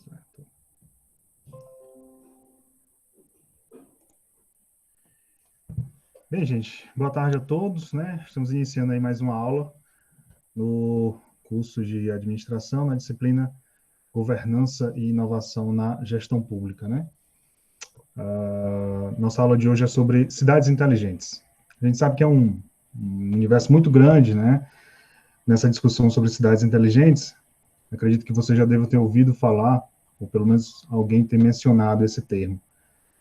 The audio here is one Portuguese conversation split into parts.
Certo. Bem, gente, boa tarde a todos, né? Estamos iniciando aí mais uma aula no curso de administração, na disciplina Governança e Inovação na Gestão Pública, né? Nossa aula de hoje é sobre cidades inteligentes. A gente sabe que é um universo muito grande, né? Nessa discussão sobre cidades inteligentes, acredito que você já deve ter ouvido falar, ou pelo menos alguém ter mencionado esse termo.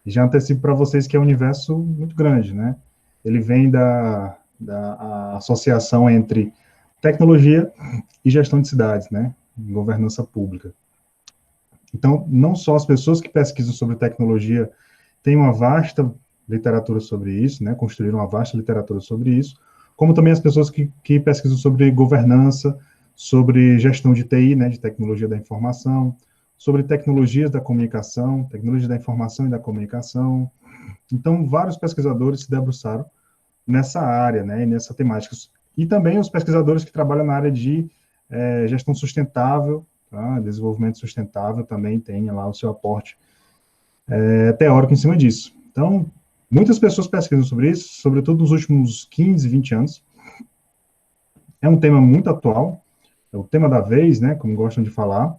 E já antecipo para vocês que é um universo muito grande, né? Ele vem da associação entre tecnologia e gestão de cidades, né? Governança pública. Então, não só as pessoas que pesquisam sobre tecnologia têm uma vasta literatura sobre isso, né? Construíram uma vasta literatura sobre isso, como também as pessoas que pesquisam sobre governança, sobre gestão de TI, né? De tecnologia da informação, sobre tecnologias da comunicação, tecnologia da informação e da comunicação. Então, vários pesquisadores se debruçaram nessa área, né, nessa temática. E também os pesquisadores que trabalham na área de gestão sustentável, tá, desenvolvimento sustentável, também tem lá o seu aporte teórico em cima disso. Então, muitas pessoas pesquisam sobre isso, sobretudo nos últimos 15, 20 anos. É um tema muito atual, é o tema da vez, né, como gostam de falar,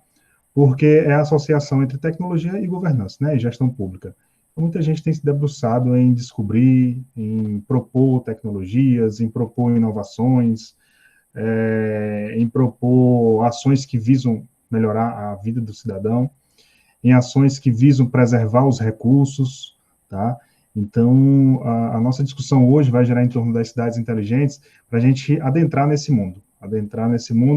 porque é a associação entre tecnologia e governança, né, e gestão pública. Muita gente tem se debruçado em descobrir, em propor tecnologias, em propor inovações, em propor ações que visam melhorar a vida do cidadão, em ações que visam preservar os recursos, tá? Então, a nossa discussão hoje vai girar em torno das cidades inteligentes para a gente adentrar nesse mundo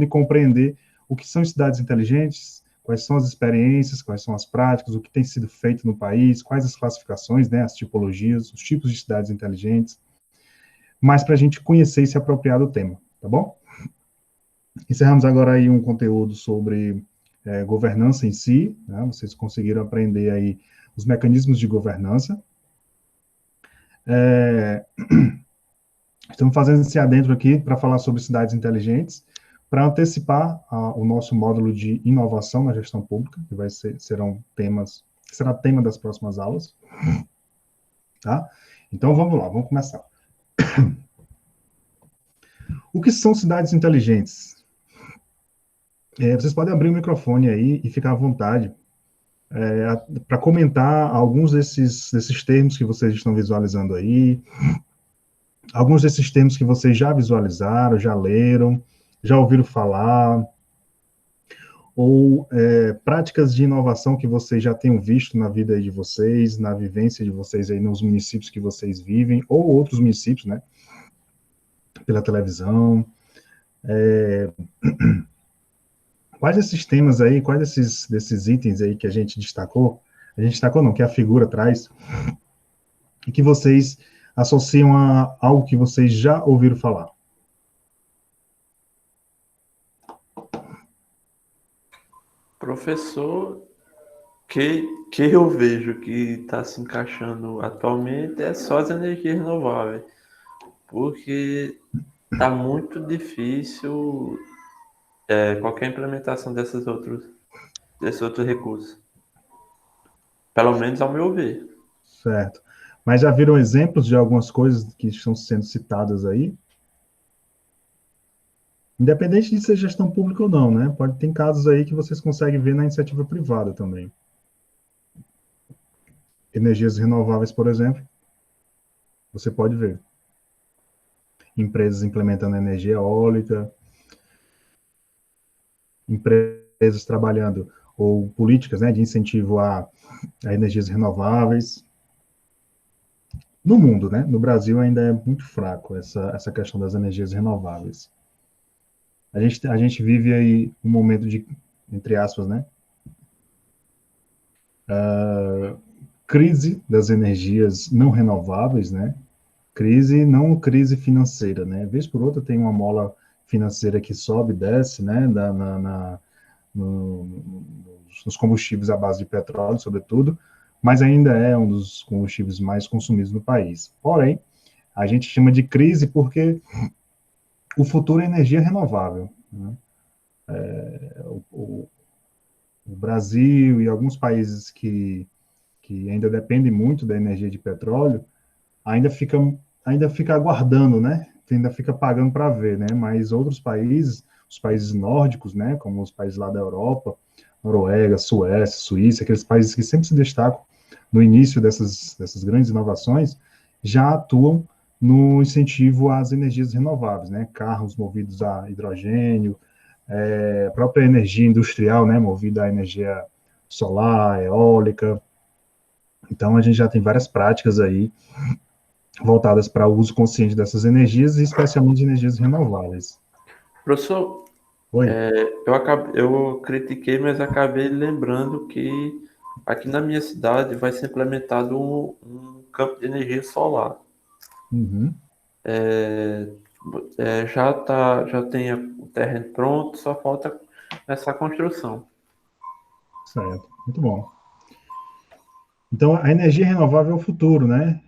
e compreender o que são cidades inteligentes, quais são as experiências, quais são as práticas, o que tem sido feito no país, quais as classificações, né, as tipologias, os tipos de cidades inteligentes, mas para a gente conhecer e se apropriar do tema, tá bom? Encerramos agora aí um conteúdo sobre governança em si, né? Vocês conseguiram aprender aí os mecanismos de governança. Estamos fazendo esse adentro aqui para falar sobre cidades inteligentes, para antecipar o nosso módulo de inovação na gestão pública, que será tema das próximas aulas. Tá? Então, vamos lá, vamos começar. O que são cidades inteligentes? Vocês podem abrir o microfone aí e ficar à vontade para comentar alguns desses termos que vocês estão visualizando aí, alguns desses termos que vocês já visualizaram, já leram, já ouviram falar, ou práticas de inovação que vocês já tenham visto na vida de vocês, na vivência de vocês aí nos municípios que vocês vivem, ou outros municípios, né, pela televisão. Quais desses temas aí, quais desses itens aí que a gente destacou não, que a figura traz, e que vocês associam a algo que vocês já ouviram falar? Professor, que eu vejo que está se encaixando atualmente é só as energias renováveis, porque está muito difícil qualquer implementação desses outros recursos, pelo menos ao meu ver. Certo. Mas já viram exemplos de algumas coisas que estão sendo citadas aí? Independente de ser gestão pública ou não, né? Pode ter casos aí que vocês conseguem ver na iniciativa privada também. Energias renováveis, por exemplo, você pode ver. Empresas implementando energia eólica, empresas trabalhando, ou políticas, né, de incentivo a energias renováveis. No mundo, né? No Brasil ainda é muito fraco essa questão das energias renováveis. A gente vive aí um momento de, entre aspas, né? Crise das energias não renováveis, né? Crise, não crise financeira, né? Vez por outra tem uma mola financeira que sobe e desce, né? Nos combustíveis à base de petróleo, sobretudo, mas ainda é um dos combustíveis mais consumidos no país. Porém, a gente chama de crise porque o futuro é energia renovável, né? Brasil e alguns países que ainda dependem muito da energia de petróleo, ainda fica, ainda fica aguardando, né? Ainda fica pagando para ver, né? Mas outros países, os países nórdicos, né? Como os países lá da Europa, Noruega, Suécia, Suíça, aqueles países que sempre se destacam no início dessas grandes inovações, já atuam no incentivo às energias renováveis, né? Carros movidos a hidrogênio, a própria energia industrial, né? Movida a energia solar, eólica. Então, a gente já tem várias práticas aí voltadas para o uso consciente dessas energias, e especialmente energias renováveis. Professor, Oi. eu critiquei, mas acabei lembrando que aqui na minha cidade vai ser implementado um campo de energia solar. Uhum. Já tem o terreno pronto, só falta essa construção. Certo, muito bom. Então, a energia renovável é o futuro, né?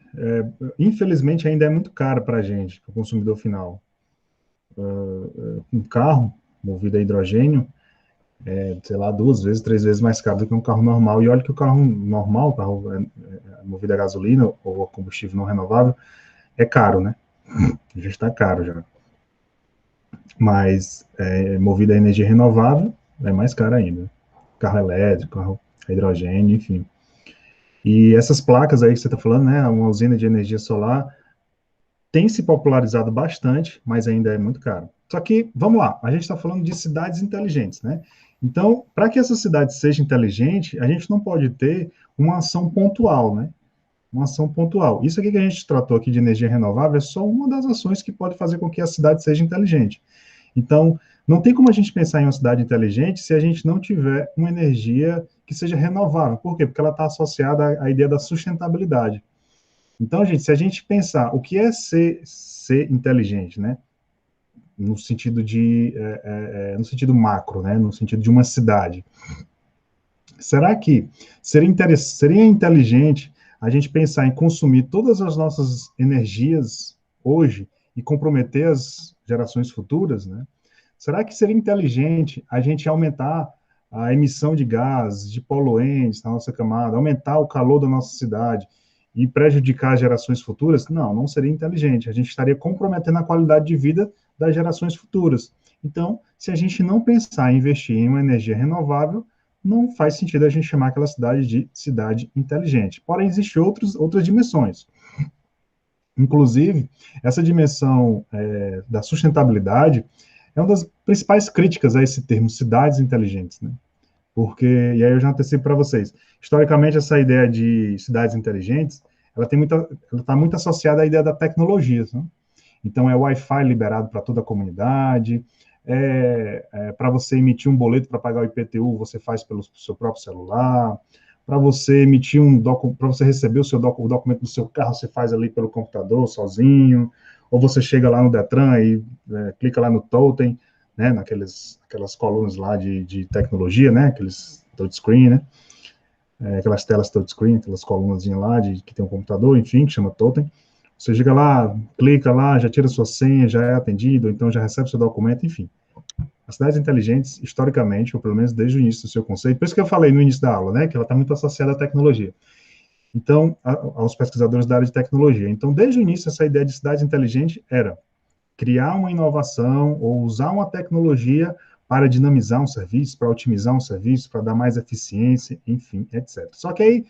Infelizmente, ainda é muito cara para a gente, para o consumidor final. Um carro movido a hidrogênio, sei lá, 2 vezes, 3 vezes mais caro do que um carro normal. E olha que o carro normal, o carro movido a gasolina ou a combustível não renovável, é caro, né? Já está caro já. Mas movido a energia renovável, é mais caro ainda. Carro elétrico, carro a hidrogênio, enfim. E essas placas aí que você está falando, né, uma usina de energia solar, tem se popularizado bastante, mas ainda é muito caro. Só que, vamos lá, a gente está falando de cidades inteligentes, né? Então, para que essa cidade seja inteligente, a gente não pode ter uma ação pontual, né? Uma ação pontual. Isso aqui que a gente tratou aqui de energia renovável é só uma das ações que pode fazer com que a cidade seja inteligente. Então, não tem como a gente pensar em uma cidade inteligente se a gente não tiver uma energia que seja renovável. Por quê? Porque ela está associada à ideia da sustentabilidade. Então, gente, se a gente pensar o que é ser inteligente, né? No sentido no sentido macro, né? No sentido de uma cidade. Será que seria inteligente a gente pensar em consumir todas as nossas energias hoje e comprometer as gerações futuras, né? Será que seria inteligente a gente aumentar a emissão de gases, de poluentes na nossa camada, aumentar o calor da nossa cidade e prejudicar as gerações futuras? Não, não seria inteligente. A gente estaria comprometendo a qualidade de vida das gerações futuras. Então, se a gente não pensar em investir em uma energia renovável, não faz sentido a gente chamar aquela cidade de cidade inteligente. Porém, existem outras dimensões. Inclusive, essa dimensão da sustentabilidade é uma das principais críticas a esse termo, cidades inteligentes, né? Porque, e aí eu já antecipo para vocês, historicamente essa ideia de cidades inteligentes, ela está muito associada à ideia da tecnologia, né? Então é Wi-Fi liberado para toda a comunidade, para você emitir um boleto para pagar o IPTU, você faz pelo seu próprio celular, para você emitir para você receber o documento do seu carro, você faz ali pelo computador, sozinho, ou você chega lá no Detran e clica lá no totem, né, aquelas colunas lá de tecnologia, né, aqueles touchscreen, né, aquelas telas touchscreen, aquelas colunas lá que tem um computador, enfim, que chama totem. Você chega lá, clica lá, já tira sua senha, já é atendido, então já recebe seu documento, enfim. As cidades inteligentes, historicamente, ou pelo menos desde o início do seu conceito, por isso que eu falei no início da aula, né, que ela está muito associada à tecnologia. Então, aos pesquisadores da área de tecnologia. Então, desde o início, essa ideia de cidade inteligente era criar uma inovação ou usar uma tecnologia para dinamizar um serviço, para otimizar um serviço, para dar mais eficiência, enfim, etc. Só que aí,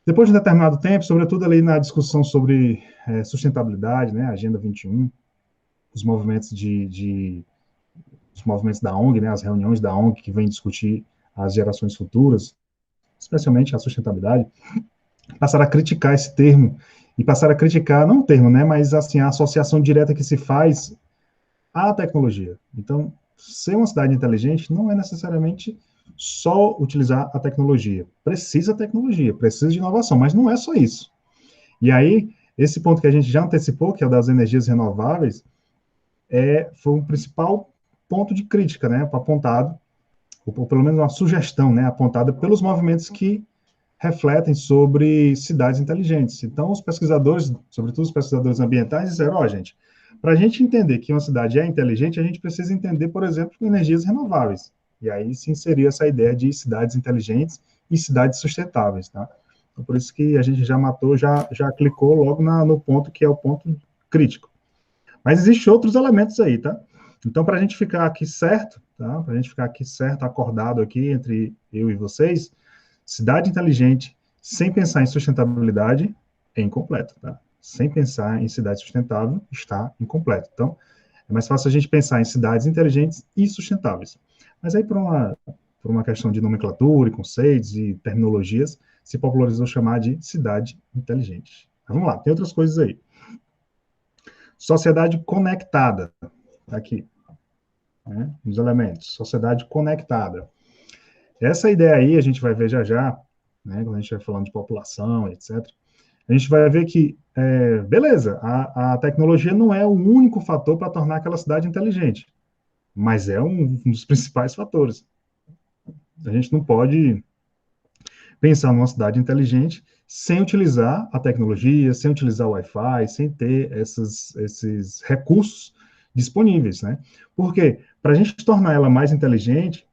depois de um determinado tempo, sobretudo ali na discussão sobre sustentabilidade, né, Agenda 21, os movimentos os movimentos da ONG, né, as reuniões da ONG que vêm discutir as gerações futuras, especialmente a sustentabilidade, passaram a criticar esse termo e passaram a criticar, não o termo, né, mas assim, a associação direta que se faz à tecnologia. Então, ser uma cidade inteligente não é necessariamente só utilizar a tecnologia. Precisa tecnologia, precisa de inovação, mas não é só isso. E aí, esse ponto que a gente já antecipou, que é o das energias renováveis, foi o principal ponto de crítica, né, apontado, ou pelo menos uma sugestão, né, apontada pelos movimentos que refletem sobre cidades inteligentes. Então, os pesquisadores, sobretudo os pesquisadores ambientais, disseram, gente, para a gente entender que uma cidade é inteligente, a gente precisa entender, por exemplo, energias renováveis. E aí se inseriu essa ideia de cidades inteligentes e cidades sustentáveis, tá? Então, por isso que a gente já matou, já clicou logo no ponto que é o ponto crítico. Mas existem outros elementos aí, tá? Então, para a gente ficar aqui certo, tá? Para a gente ficar aqui certo, acordado aqui entre eu e vocês, cidade inteligente, sem pensar em sustentabilidade, é incompleto, tá? Sem pensar em cidade sustentável, está incompleto. Então, é mais fácil a gente pensar em cidades inteligentes e sustentáveis. Mas aí, por uma questão de nomenclatura, e conceitos e terminologias, se popularizou chamar de cidade inteligente. Mas vamos lá, tem outras coisas aí. Sociedade conectada, aqui, né, os elementos, sociedade conectada. Essa ideia aí, a gente vai ver já, né, quando a gente vai falando de população, etc., a gente vai ver que, beleza, a tecnologia não é o único fator para tornar aquela cidade inteligente, mas é um dos principais fatores. A gente não pode pensar numa cidade inteligente sem utilizar a tecnologia, sem utilizar o Wi-Fi, sem ter esses recursos disponíveis, né? Porque para a gente tornar ela mais inteligente,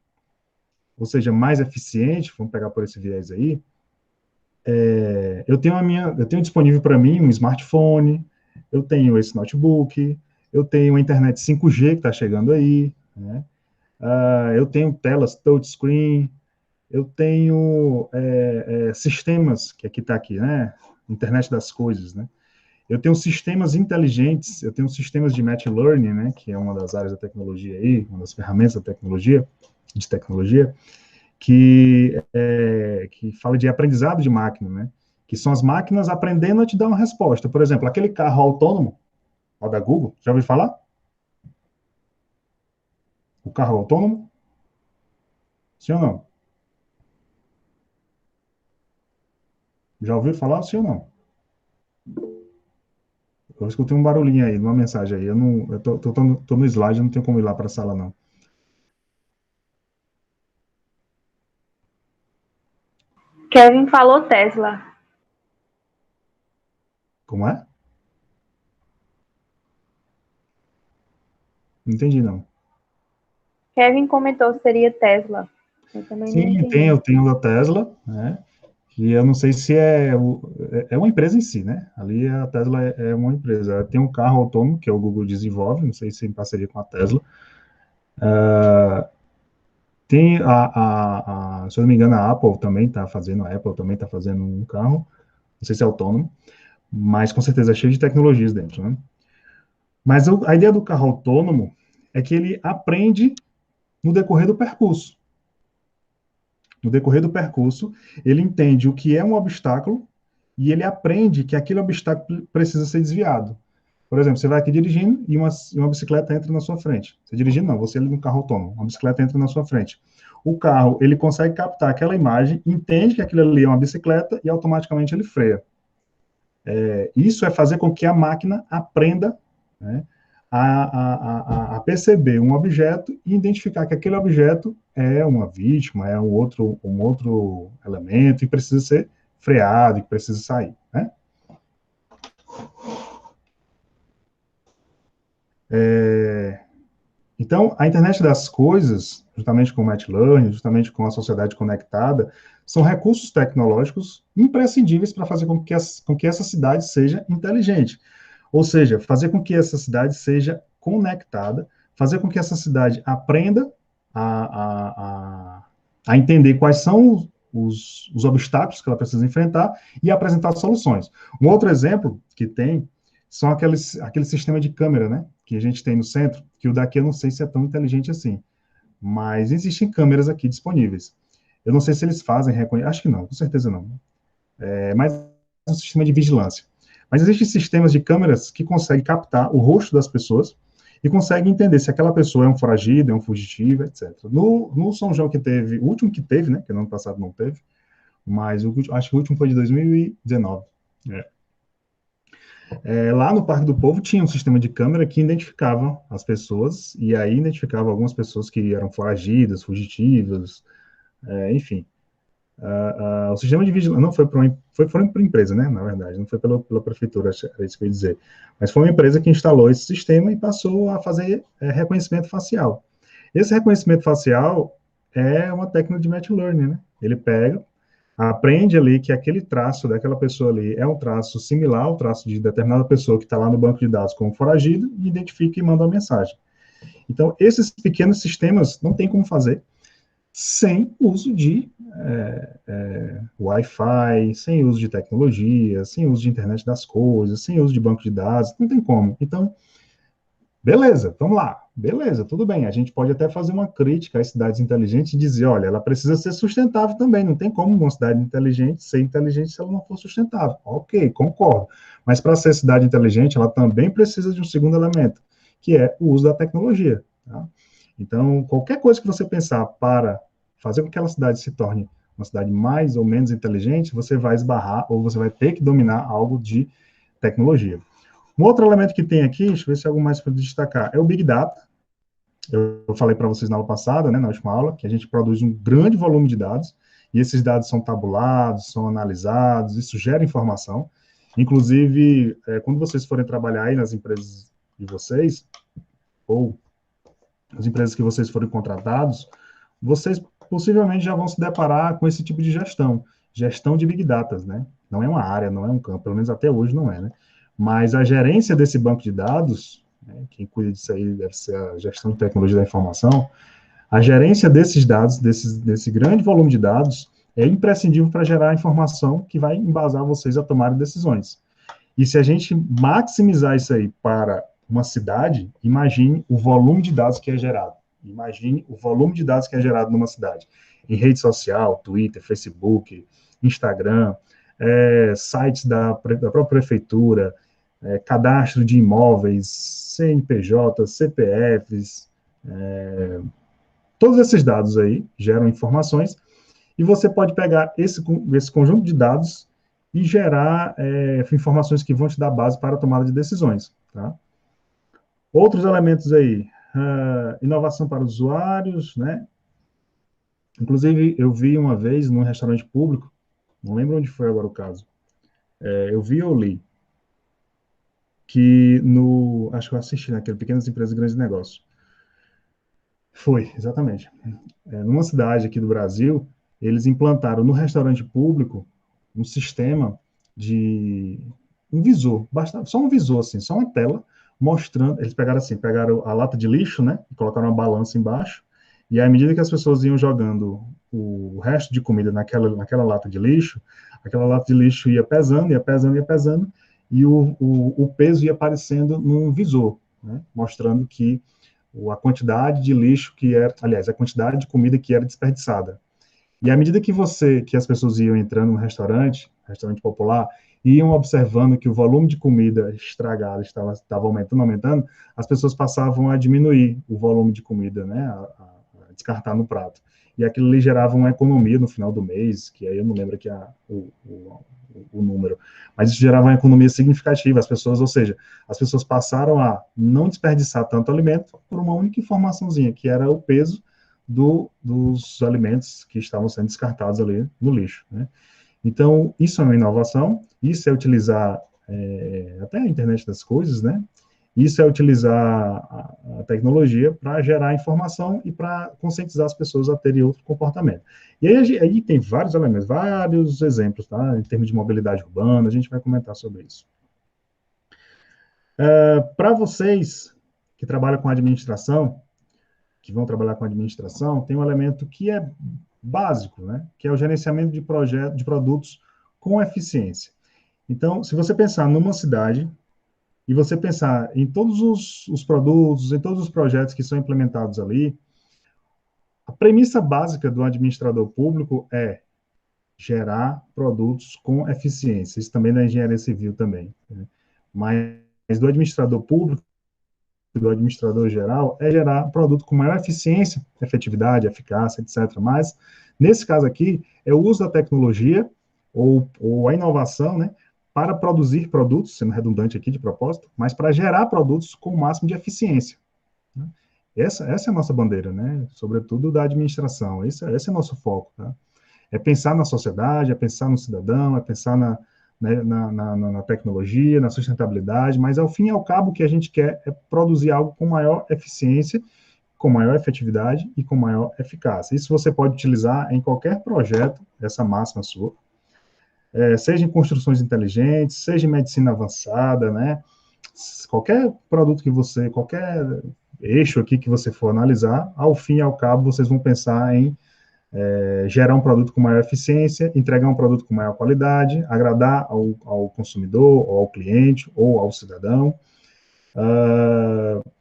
ou seja, mais eficiente, vamos pegar por esse viés aí, eu tenho disponível para mim um smartphone, eu tenho esse notebook, eu tenho a internet 5G que está chegando aí, né? Eu tenho telas touchscreen, eu tenho sistemas, que aqui está aqui, né? Internet das coisas, né? Eu tenho sistemas inteligentes, eu tenho sistemas de machine learning, né? Que é uma das áreas da tecnologia aí, uma das ferramentas da tecnologia, que fala de aprendizado de máquina, né? Que são as máquinas aprendendo a te dar uma resposta. Por exemplo, aquele carro autônomo, ó, da Google, já ouviu falar? O carro autônomo? Sim ou não? Já ouviu falar, sim ou não? Eu escutei um barulhinho aí, uma mensagem aí. Eu tô no slide, eu não tenho como ir lá para a sala, não. Kevin falou Tesla. Como é? Não entendi, não. Kevin comentou que seria Tesla. Eu também não Sim, entendi. eu tenho da Tesla, né? E eu não sei se é uma empresa em si, né? Ali a Tesla é uma empresa. Tem um carro autônomo que o Google desenvolve, não sei se é em parceria com a Tesla. Tem se eu não me engano, a Apple também está fazendo, um carro, não sei se é autônomo, mas com certeza é cheio de tecnologias dentro, né? Mas a ideia do carro autônomo é que ele aprende no decorrer do percurso. No decorrer do percurso, ele entende o que é um obstáculo e ele aprende que aquele obstáculo precisa ser desviado. Por exemplo, você vai aqui dirigindo e uma bicicleta entra na sua frente. Você dirigindo, não, você ali no carro autônomo, uma bicicleta entra na sua frente. O carro, ele consegue captar aquela imagem, entende que aquilo ali é uma bicicleta e automaticamente ele freia. Isso é fazer com que a máquina aprenda, né, a perceber um objeto e identificar que aquele objeto é uma vítima, é um outro elemento e precisa ser freado, e precisa sair, né? Então, a internet das coisas, justamente com o machine learning, justamente com a sociedade conectada, são recursos tecnológicos imprescindíveis para fazer com que essa cidade seja inteligente. Ou seja, fazer com que essa cidade seja conectada, fazer com que essa cidade aprenda a, a, a, a entender quais são os obstáculos que ela precisa enfrentar e apresentar soluções. Um outro exemplo que tem são aquele sistema de câmera, né, que a gente tem no centro, que o daqui eu não sei se é tão inteligente assim, mas existem câmeras aqui disponíveis. Eu não sei se eles fazem reconhecimento, acho que não, com certeza não. Mas é um sistema de vigilância. Mas existem sistemas de câmeras que conseguem captar o rosto das pessoas e conseguem entender se aquela pessoa é um foragido, é um fugitivo, etc. No São João que teve, o último que teve, né, que no ano passado não teve, mas acho que o último foi de 2019. Lá no Parque do Povo tinha um sistema de câmera que identificava as pessoas, e aí identificava algumas pessoas que eram foragidas, fugitivas, enfim. O sistema de vigilância não foi para uma empresa, né, na verdade, não foi pela prefeitura, era isso que eu ia dizer, mas foi uma empresa que instalou esse sistema e passou a fazer reconhecimento facial. Esse reconhecimento facial é uma técnica de machine learning, né? Ele pega, aprende ali que aquele traço daquela pessoa ali é um traço similar ao traço de determinada pessoa que está lá no banco de dados como foragido, e identifica e manda uma mensagem. Então, esses pequenos sistemas não tem como fazer sem uso de Wi-Fi, sem uso de tecnologia, sem uso de internet das coisas, sem uso de banco de dados, não tem como. Então, beleza, vamos lá. Beleza, tudo bem. A gente pode até fazer uma crítica às cidades inteligentes e dizer, olha, ela precisa ser sustentável também. Não tem como uma cidade inteligente ser inteligente se ela não for sustentável. Ok, concordo. Mas para ser cidade inteligente, ela também precisa de um segundo elemento, que é o uso da tecnologia. Tá? Então, qualquer coisa que você pensar para fazer com que aquela cidade se torne uma cidade mais ou menos inteligente, você vai esbarrar ou você vai ter que dominar algo de tecnologia. Um outro elemento que tem aqui, deixa eu ver se é algo mais para destacar, é o Big Data. Eu falei para vocês na aula passada, né, na última aula, que a gente produz um grande volume de dados, e esses dados são tabulados, são analisados, isso gera informação. Inclusive, quando vocês forem trabalhar aí nas empresas de vocês, ou as empresas que vocês forem contratados, vocês possivelmente já vão se deparar com esse tipo de gestão de Big Data, né? Não é uma área, não é um campo, pelo menos até hoje não é, né? Mas a gerência desse banco de dados, né, quem cuida disso aí deve ser a gestão de tecnologia da informação, a gerência desses dados, desse grande volume de dados, é imprescindível para gerar a informação que vai embasar vocês a tomarem decisões. E se a gente maximizar isso aí para uma cidade, imagine o volume de dados que é gerado. Imagine o volume de dados que é gerado numa cidade. Em rede social, Twitter, Facebook, Instagram, sites da própria prefeitura, cadastro de imóveis, CNPJ, CPFs, todos esses dados aí geram informações, e você pode pegar esse conjunto de dados e gerar informações que vão te dar base para a tomada de decisões. Tá? Outros elementos aí, inovação para usuários, né? Inclusive, eu vi uma vez num restaurante público, não lembro onde foi agora o caso, eu vi ou li, que acho que eu assisti naquele Pequenas Empresas e Grandes Negócios. Foi, exatamente. Numa cidade aqui do Brasil, eles implantaram no restaurante público um sistema de um visor, só um visor, assim, só uma tela, mostrando, eles pegaram a lata de lixo, né, e colocaram uma balança embaixo, e à medida que as pessoas iam jogando o resto de comida naquela lata de lixo, aquela lata de lixo ia pesando, ia pesando, ia pesando, e o peso ia aparecendo num visor, né, mostrando que a quantidade de lixo que era, aliás, a quantidade de comida que era desperdiçada. E à medida que as pessoas iam entrando no restaurante popular, iam observando que o volume de comida estragada estava aumentando, as pessoas passavam a diminuir o volume de comida, né, a descartar no prato. E aquilo lhe gerava uma economia no final do mês, que aí eu não lembro aqui o número, mas isso gerava uma economia significativa. Ou seja, as pessoas passaram a não desperdiçar tanto alimento por uma única informaçãozinha, que era o peso dos alimentos que estavam sendo descartados ali no lixo, né? Então, isso é uma inovação, isso é utilizar até a internet das coisas, né? Isso é utilizar a tecnologia para gerar informação e para conscientizar as pessoas a terem outro comportamento. E aí tem vários elementos, vários exemplos, tá? Em termos de mobilidade urbana, a gente vai comentar sobre isso. Para vocês que trabalham com administração, que vão trabalhar com administração, tem um elemento que é básico, né? Que é o gerenciamento de produtos com eficiência. Então, se você pensar numa cidade e você pensar em todos os produtos, em todos os projetos que são implementados ali, a premissa básica do administrador público é gerar produtos com eficiência. Isso também da engenharia civil também, né? Mas do administrador público, do administrador geral, é gerar produto com maior eficiência, efetividade, eficácia, etc. Mas, nesse caso aqui, é o uso da tecnologia ou a inovação, né, para produzir produtos, sendo redundante aqui de propósito, mas para gerar produtos com o máximo de eficiência. Né? Essa é a nossa bandeira, né? Sobretudo da administração. Esse é o nosso foco. Tá? É pensar na sociedade, é pensar no cidadão, é pensar na tecnologia, na sustentabilidade, mas ao fim e ao cabo o que a gente quer é produzir algo com maior eficiência com maior efetividade e com maior eficácia. Isso você pode utilizar em qualquer projeto, essa máxima sua, seja em construções inteligentes, seja em medicina avançada, né? Qualquer produto que você, qualquer eixo aqui que você for analisar, ao fim e ao cabo, vocês vão pensar em gerar um produto com maior eficiência, entregar um produto com maior qualidade, agradar ao consumidor, ou ao cliente, ou ao cidadão.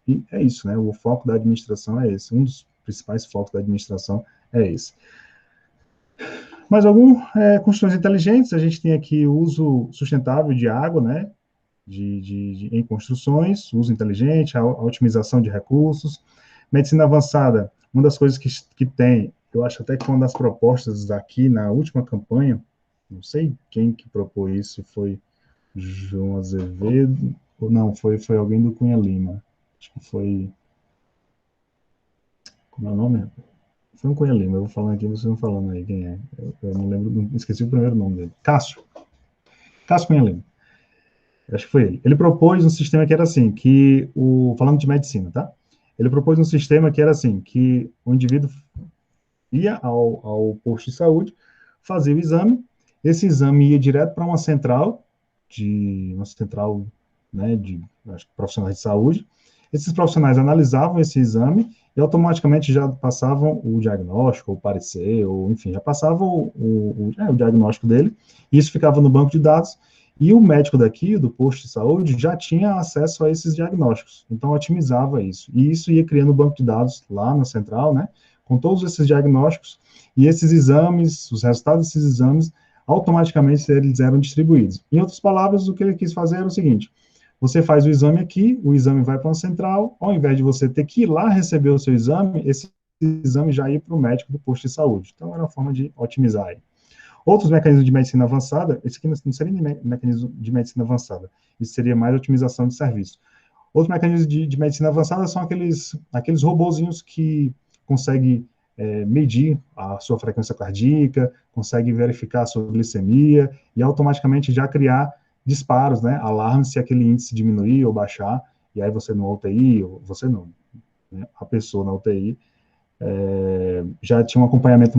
E é isso, né? O foco da administração é esse. Um dos principais focos da administração é esse. Mais construções inteligentes, a gente tem aqui o uso sustentável de água, né? Em construções, uso inteligente, a otimização de recursos. Medicina avançada, uma das coisas que tem, eu acho até que foi uma das propostas aqui na última campanha, não sei quem que propôs isso, foi João Azevedo, ou não, foi alguém do Cunha Lima, acho que foi, como é o nome? Foi um Cunha Lima, eu vou falando aqui, vocês vão falando aí quem é, eu não lembro, esqueci o primeiro nome dele, Cássio Cunha Lima. Acho que foi ele. Ele propôs um sistema que era assim, falando de medicina, tá? Ele propôs um sistema que era assim, que o indivíduo ia ao posto de saúde, fazia o exame, esse exame ia direto para uma central, né, de acho que profissionais de saúde. Esses profissionais analisavam esse exame e automaticamente já passavam o diagnóstico, o parecer, ou enfim, já passavam o diagnóstico dele, e isso ficava no banco de dados, e o médico daqui, do posto de saúde, já tinha acesso a esses diagnósticos, então otimizava isso. E isso ia criando um banco de dados lá na central, né, com todos esses diagnósticos, e esses exames, os resultados desses exames, automaticamente eles eram distribuídos. Em outras palavras, o que ele quis fazer era o seguinte: você faz o exame aqui, o exame vai para uma central, ao invés de você ter que ir lá receber o seu exame, esse exame já ia para o médico do posto de saúde. Então, era uma forma de otimizar aí. Outros mecanismos de medicina avançada, esse aqui não seria mecanismo de medicina avançada, isso seria mais otimização de serviço. Outros mecanismos de medicina avançada são aqueles robozinhos que conseguem medir a sua frequência cardíaca, conseguem verificar a sua glicemia e automaticamente já criar disparos, né, alarmes se aquele índice diminuir ou baixar, e aí você na UTI, ou você não, né, a pessoa na UTI, já tinha um acompanhamento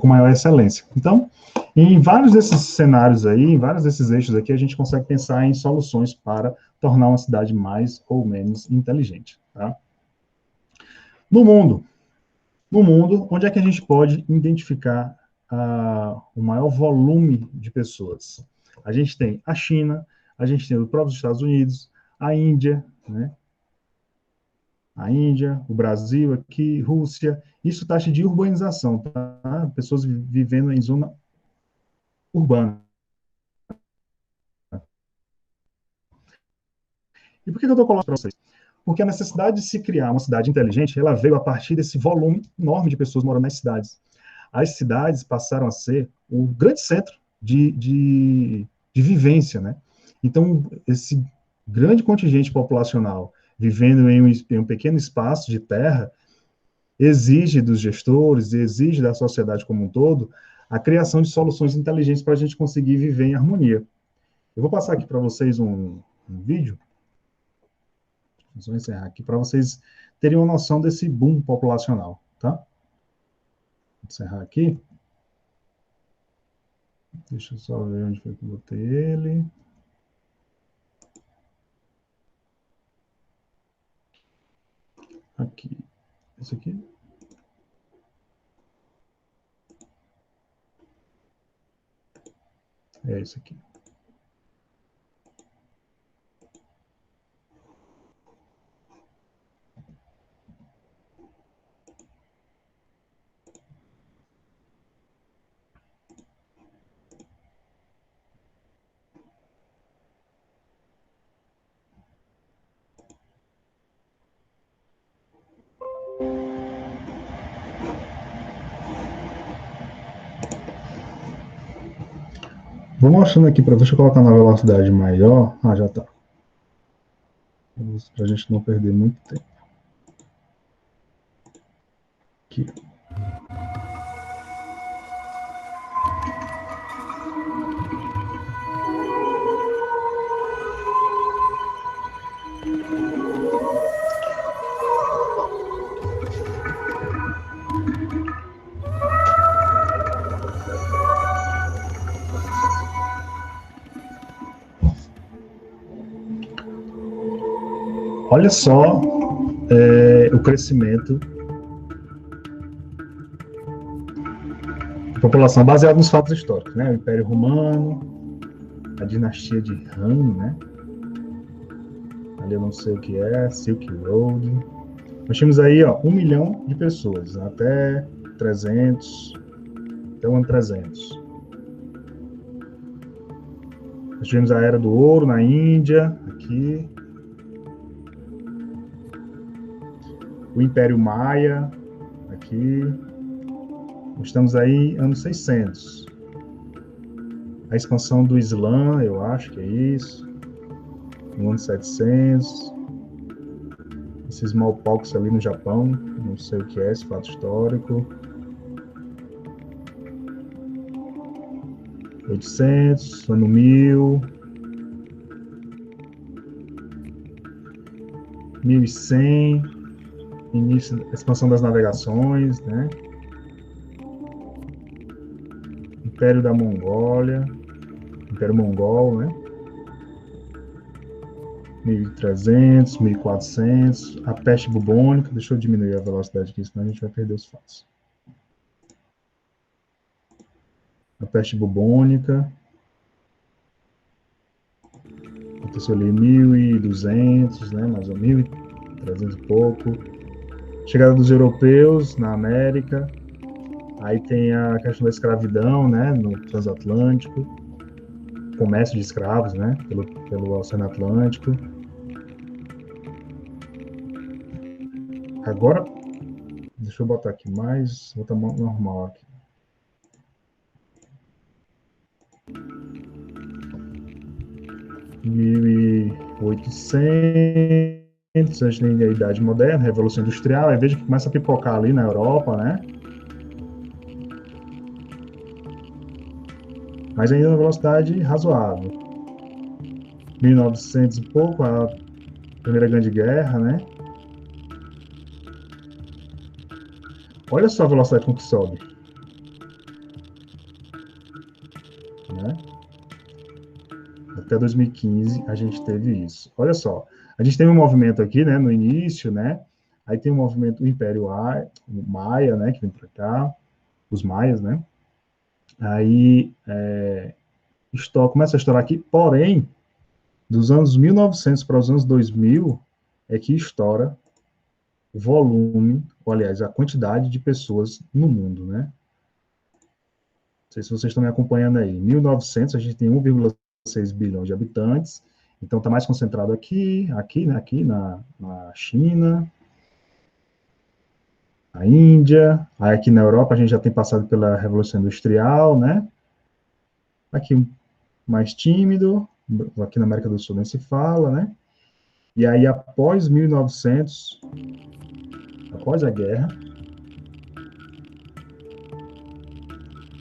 com maior excelência. Então, em vários desses cenários aí, em vários desses eixos aqui, a gente consegue pensar em soluções para tornar uma cidade mais ou menos inteligente, tá? No mundo, onde é que a gente pode identificar o maior volume de pessoas? A gente tem a China, a gente tem os próprios Estados Unidos, a Índia, né? A Índia, o Brasil aqui, Rússia, isso taxa de urbanização, tá? Pessoas vivendo em zona urbana. E por que eu estou colocando para vocês? Porque a necessidade de se criar uma cidade inteligente, ela veio a partir desse volume enorme de pessoas morando nas cidades. As cidades passaram a ser o grande centro de vivência, né? Então, esse grande contingente populacional vivendo em um pequeno espaço de terra, exige dos gestores, exige da sociedade como um todo, a criação de soluções inteligentes para a gente conseguir viver em harmonia. Eu vou passar aqui para vocês um vídeo, vou encerrar aqui, para vocês terem uma noção desse boom populacional, tá? Vou encerrar aqui. Deixa eu só ver onde foi que eu botei ele. Aqui. Esse aqui. É esse aqui. Vou mostrando aqui, deixa eu colocar na velocidade maior. Ah, já tá. Para a gente não perder muito tempo. Aqui. Olha só o crescimento da população baseado nos fatos históricos, né? O Império Romano, a dinastia de Han, né? Ali eu não sei o que é, Silk Road. Nós tínhamos aí, ó, 1 milhão de pessoas, até 300, até o ano 300. Nós tivemos a Era do Ouro na Índia, aqui. O Império Maia, aqui. Estamos aí anos 600. A expansão do Islã, eu acho que é isso. No ano 700. Esse smallpox ali no Japão, não sei o que é esse fato histórico. 800, ano 1000. 1100. Início da expansão das navegações, né? Império da Mongólia, Império Mongol, né? 1300, 1400, a peste bubônica, deixa eu diminuir a velocidade aqui, senão a gente vai perder os fatos. A peste bubônica, aconteceu ali 1200, né? Mais ou menos 1300 e pouco. Chegada dos europeus na América, aí tem a questão da escravidão, né? No transatlântico, comércio de escravos, né? Pelo Oceano Atlântico. Agora, deixa eu botar aqui mais, botar normal aqui. (1800), antes da Idade Moderna, Revolução Industrial, aí veja que começa a pipocar ali na Europa, né? Mas ainda na velocidade razoável. 1900 e pouco, a Primeira Grande Guerra, né? Olha só a velocidade com que sobe. Né? Até 2015 a gente teve isso. Olha só, a gente teve um movimento aqui, né, no início, né? Aí tem um movimento, o Império Maia, né, que vem para cá, os maias, né? Aí começa a estourar aqui, porém, dos anos 1900 para os anos 2000 é que estoura o volume, ou aliás, a quantidade de pessoas no mundo, né? Não sei se vocês estão me acompanhando aí. Em 1900 a gente tem 1,6 bilhão de habitantes, então está mais concentrado aqui na China, na Índia, aí aqui na Europa a gente já tem passado pela Revolução Industrial, né? Aqui mais tímido, aqui na América do Sul nem se fala, né? E aí após 1900, após a guerra,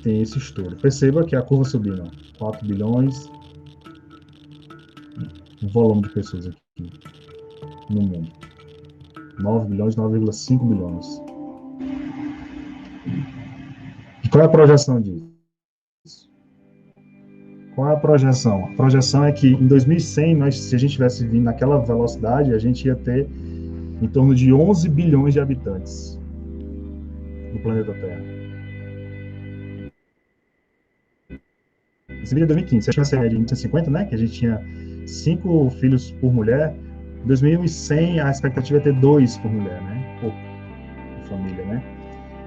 tem esse estouro. Perceba que a curva subindo, 4 bilhões, o volume de pessoas aqui no mundo. 9 bilhões, 9,5 bilhões. E qual é a projeção disso? Qual é a projeção? A projeção é que em 2100, se a gente tivesse vindo naquela velocidade, a gente ia ter em torno de 11 bilhões de habitantes no planeta Terra. Esse vídeo é 2015. Se a gente tivesse em 1950, né, que a gente tinha 5 filhos por mulher, em 2100 a expectativa é ter 2 por mulher, né? Pouco de família, né?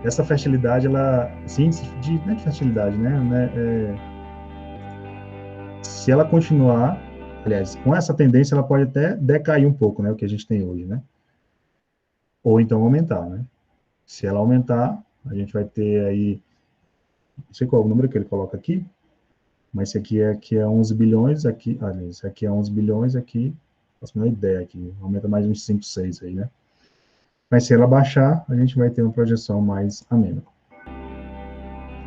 Essa fertilidade, ela, assim, não é de fertilidade, né? Se ela continuar, aliás, com essa tendência, ela pode até decair um pouco, né? O que a gente tem hoje, né? Ou então aumentar, né? Se ela aumentar, a gente vai ter aí, não sei qual é o número que ele coloca aqui, mas esse aqui é 11 bilhões, aqui, esse aqui é 11 bilhões, aqui, faço uma ideia aqui, aumenta mais uns 5, 6 aí, né? Mas se ela baixar, a gente vai ter uma projeção mais amena.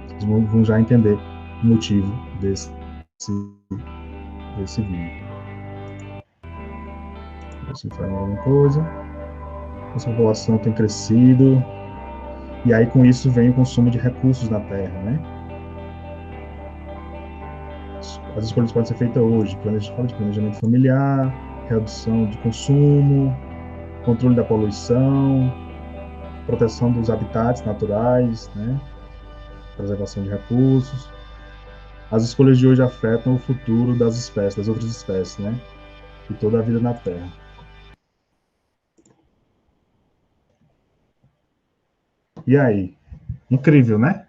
Vocês vão já entender o motivo desse vídeo. Assim, faz alguma coisa. Essa população tem crescido, e aí com isso vem o consumo de recursos na Terra, né? As escolhas podem ser feitas hoje, fala de planejamento familiar, redução de consumo, controle da poluição, proteção dos habitats naturais, né? Preservação de recursos. As escolhas de hoje afetam o futuro das espécies, das outras espécies, né? E toda a vida na Terra. E aí? Incrível, né?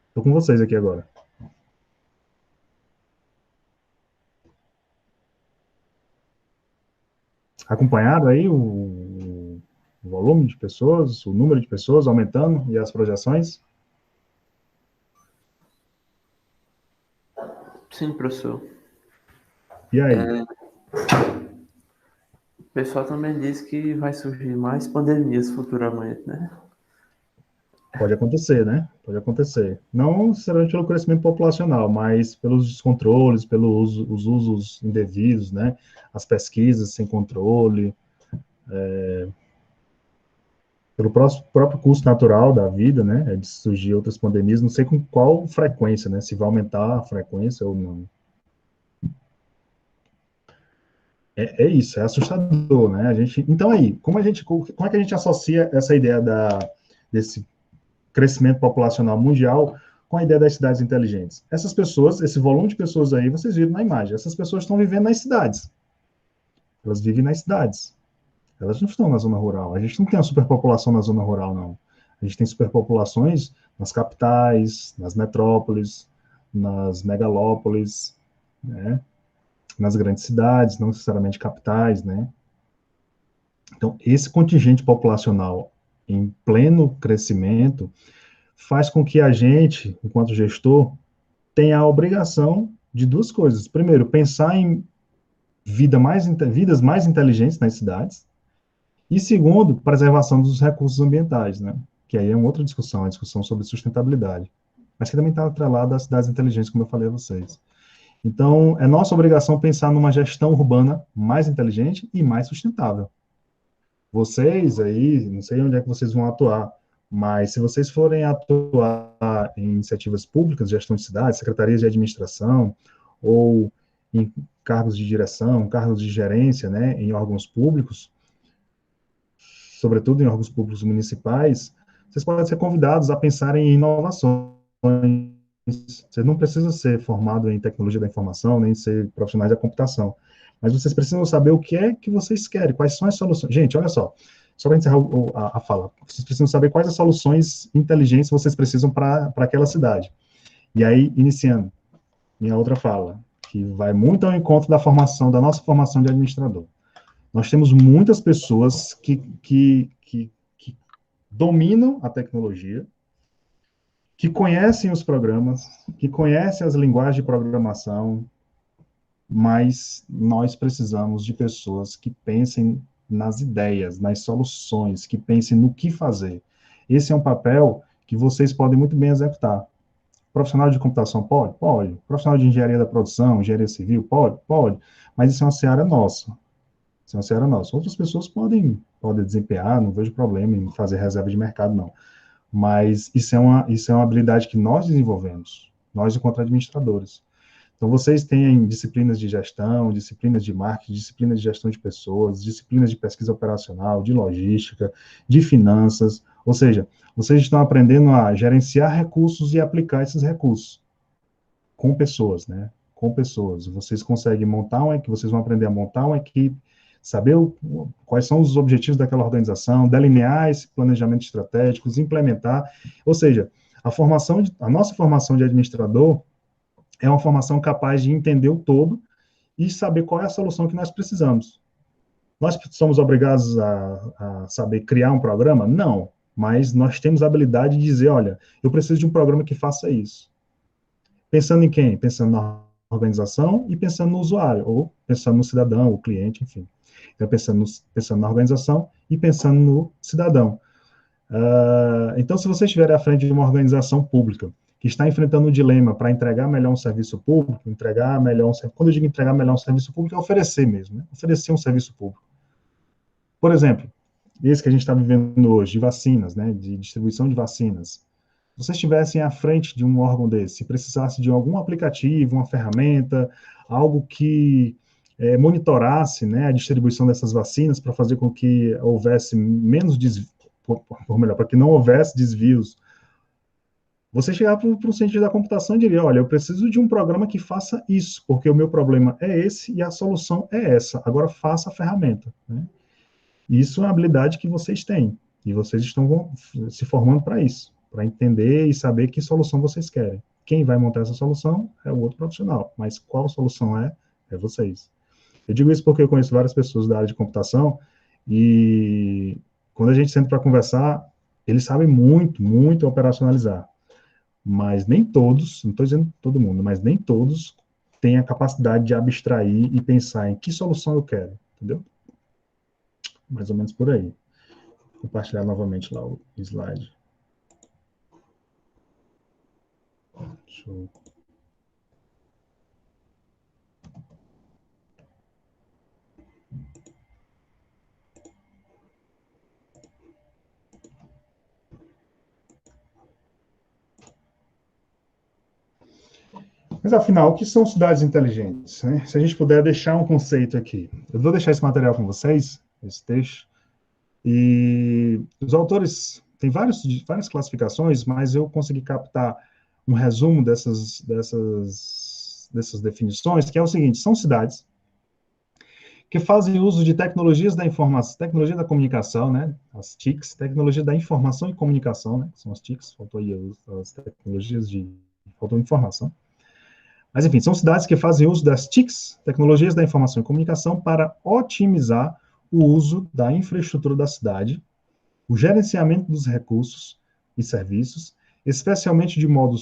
Estou com vocês aqui agora. Acompanharam aí o volume de pessoas, o número de pessoas aumentando e as projeções? Sim, professor. E aí? O pessoal também diz que vai surgir mais pandemias futuramente, né? Pode acontecer, né? Pode acontecer. Não necessariamente pelo crescimento populacional, mas pelos descontroles, pelos os usos indevidos, né? As pesquisas sem controle, pelo próprio curso natural da vida, né? De surgir outras pandemias, não sei com qual frequência, né? Se vai aumentar a frequência ou não. É isso, é assustador, né? Então aí, como é que a gente associa essa ideia desse crescimento populacional mundial com a ideia das cidades inteligentes? Essas pessoas, esse volume de pessoas aí, vocês viram na imagem, essas pessoas estão vivendo nas cidades. Elas vivem nas cidades. Elas não estão na zona rural. A gente não tem uma superpopulação na zona rural, não. A gente tem superpopulações nas capitais, nas metrópoles, nas megalópolis, né? Nas grandes cidades, não necessariamente capitais, né? Então, esse contingente populacional em pleno crescimento faz com que a gente, enquanto gestor, tenha a obrigação de duas coisas. Primeiro, pensar em vidas mais inteligentes nas cidades. E segundo, preservação dos recursos ambientais, né? Que aí é uma outra discussão, a discussão sobre sustentabilidade. Mas que também está atrelada às cidades inteligentes, como eu falei a vocês. Então, é nossa obrigação pensar numa gestão urbana mais inteligente e mais sustentável. Vocês aí, não sei onde é que vocês vão atuar, mas se vocês forem atuar em iniciativas públicas, gestão de cidades, secretarias de administração, ou em cargos de direção, cargos de gerência, né, em órgãos públicos, sobretudo em órgãos públicos municipais, vocês podem ser convidados a pensarem em inovações. Você não precisa ser formado em tecnologia da informação, nem ser profissionais da computação, mas vocês precisam saber o que é que vocês querem, quais são as soluções. Gente, olha só para encerrar a fala, vocês precisam saber quais as soluções inteligentes vocês precisam para aquela cidade. E aí, iniciando minha outra fala, que vai muito ao encontro da nossa formação de administrador. Nós temos muitas pessoas que dominam a tecnologia, que conhecem os programas, que conhecem as linguagens de programação, mas nós precisamos de pessoas que pensem nas ideias, nas soluções, que pensem no que fazer. Esse é um papel que vocês podem muito bem executar. Profissional de computação pode? Pode. Profissional de engenharia da produção, engenharia civil? Pode? Pode. Mas isso é uma seara nossa. Isso é uma seara nossa. Outras pessoas podem desempenhar, não vejo problema em fazer reserva de mercado, não. Mas isso é uma habilidade que nós desenvolvemos, nós enquanto administradores. Então, vocês têm disciplinas de gestão, disciplinas de marketing, disciplinas de gestão de pessoas, disciplinas de pesquisa operacional, de logística, de finanças, ou seja, vocês estão aprendendo a gerenciar recursos e aplicar esses recursos com pessoas, né? Com pessoas. Vocês conseguem vocês vão aprender a montar uma equipe, saber quais são os objetivos daquela organização, delinear esse planejamento estratégico, implementar, ou seja, a nossa formação de administrador é uma formação capaz de entender o todo e saber qual é a solução que nós precisamos. Nós somos obrigados a saber criar um programa? Não, mas nós temos a habilidade de dizer, olha, eu preciso de um programa que faça isso. Pensando em quem? Pensando na organização e pensando no usuário, ou pensando no cidadão, o cliente, enfim. Então, pensando na organização e pensando no cidadão. Então, se você estiver à frente de uma organização pública que está enfrentando um dilema para entregar melhor um serviço público, quando eu digo entregar melhor um serviço público, é oferecer mesmo, né? Oferecer um serviço público. Por exemplo, esse que a gente está vivendo hoje, de vacinas, né? De distribuição de vacinas. Se vocês estivessem à frente de um órgão desse, se precisasse de algum aplicativo, uma ferramenta, algo que monitorasse, né, a distribuição dessas vacinas para fazer com que houvesse menos desvio, ou melhor, para que não houvesse desvios, você chegar para um cientista da computação e diria, olha, eu preciso de um programa que faça isso, porque o meu problema é esse e a solução é essa. Agora faça a ferramenta. Né? Isso é uma habilidade que vocês têm, e vocês estão se formando para isso, para entender e saber que solução vocês querem. Quem vai montar essa solução é o outro profissional, mas qual solução é vocês. Eu digo isso porque eu conheço várias pessoas da área de computação, e quando a gente senta para conversar, eles sabem muito operacionalizar, mas nem todos, não estou dizendo todo mundo, mas nem todos têm a capacidade de abstrair e pensar em que solução eu quero, entendeu? Mais ou menos por aí. Vou compartilhar novamente lá o slide. Deixa eu... Mas, afinal, o que são cidades inteligentes? Né? Se a gente puder deixar um conceito aqui. Eu vou deixar esse material com vocês, esse texto, e os autores têm várias classificações, mas eu consegui captar um resumo dessas definições, que é o seguinte: são cidades que fazem uso de tecnologias da informação, tecnologia da comunicação, né, as TICs, tecnologia da informação e comunicação, né, são as TICs, faltou aí as tecnologias faltou informação. Mas, enfim, são cidades que fazem uso das TICs, tecnologias da informação e comunicação, para otimizar o uso da infraestrutura da cidade, o gerenciamento dos recursos e serviços, especialmente de modo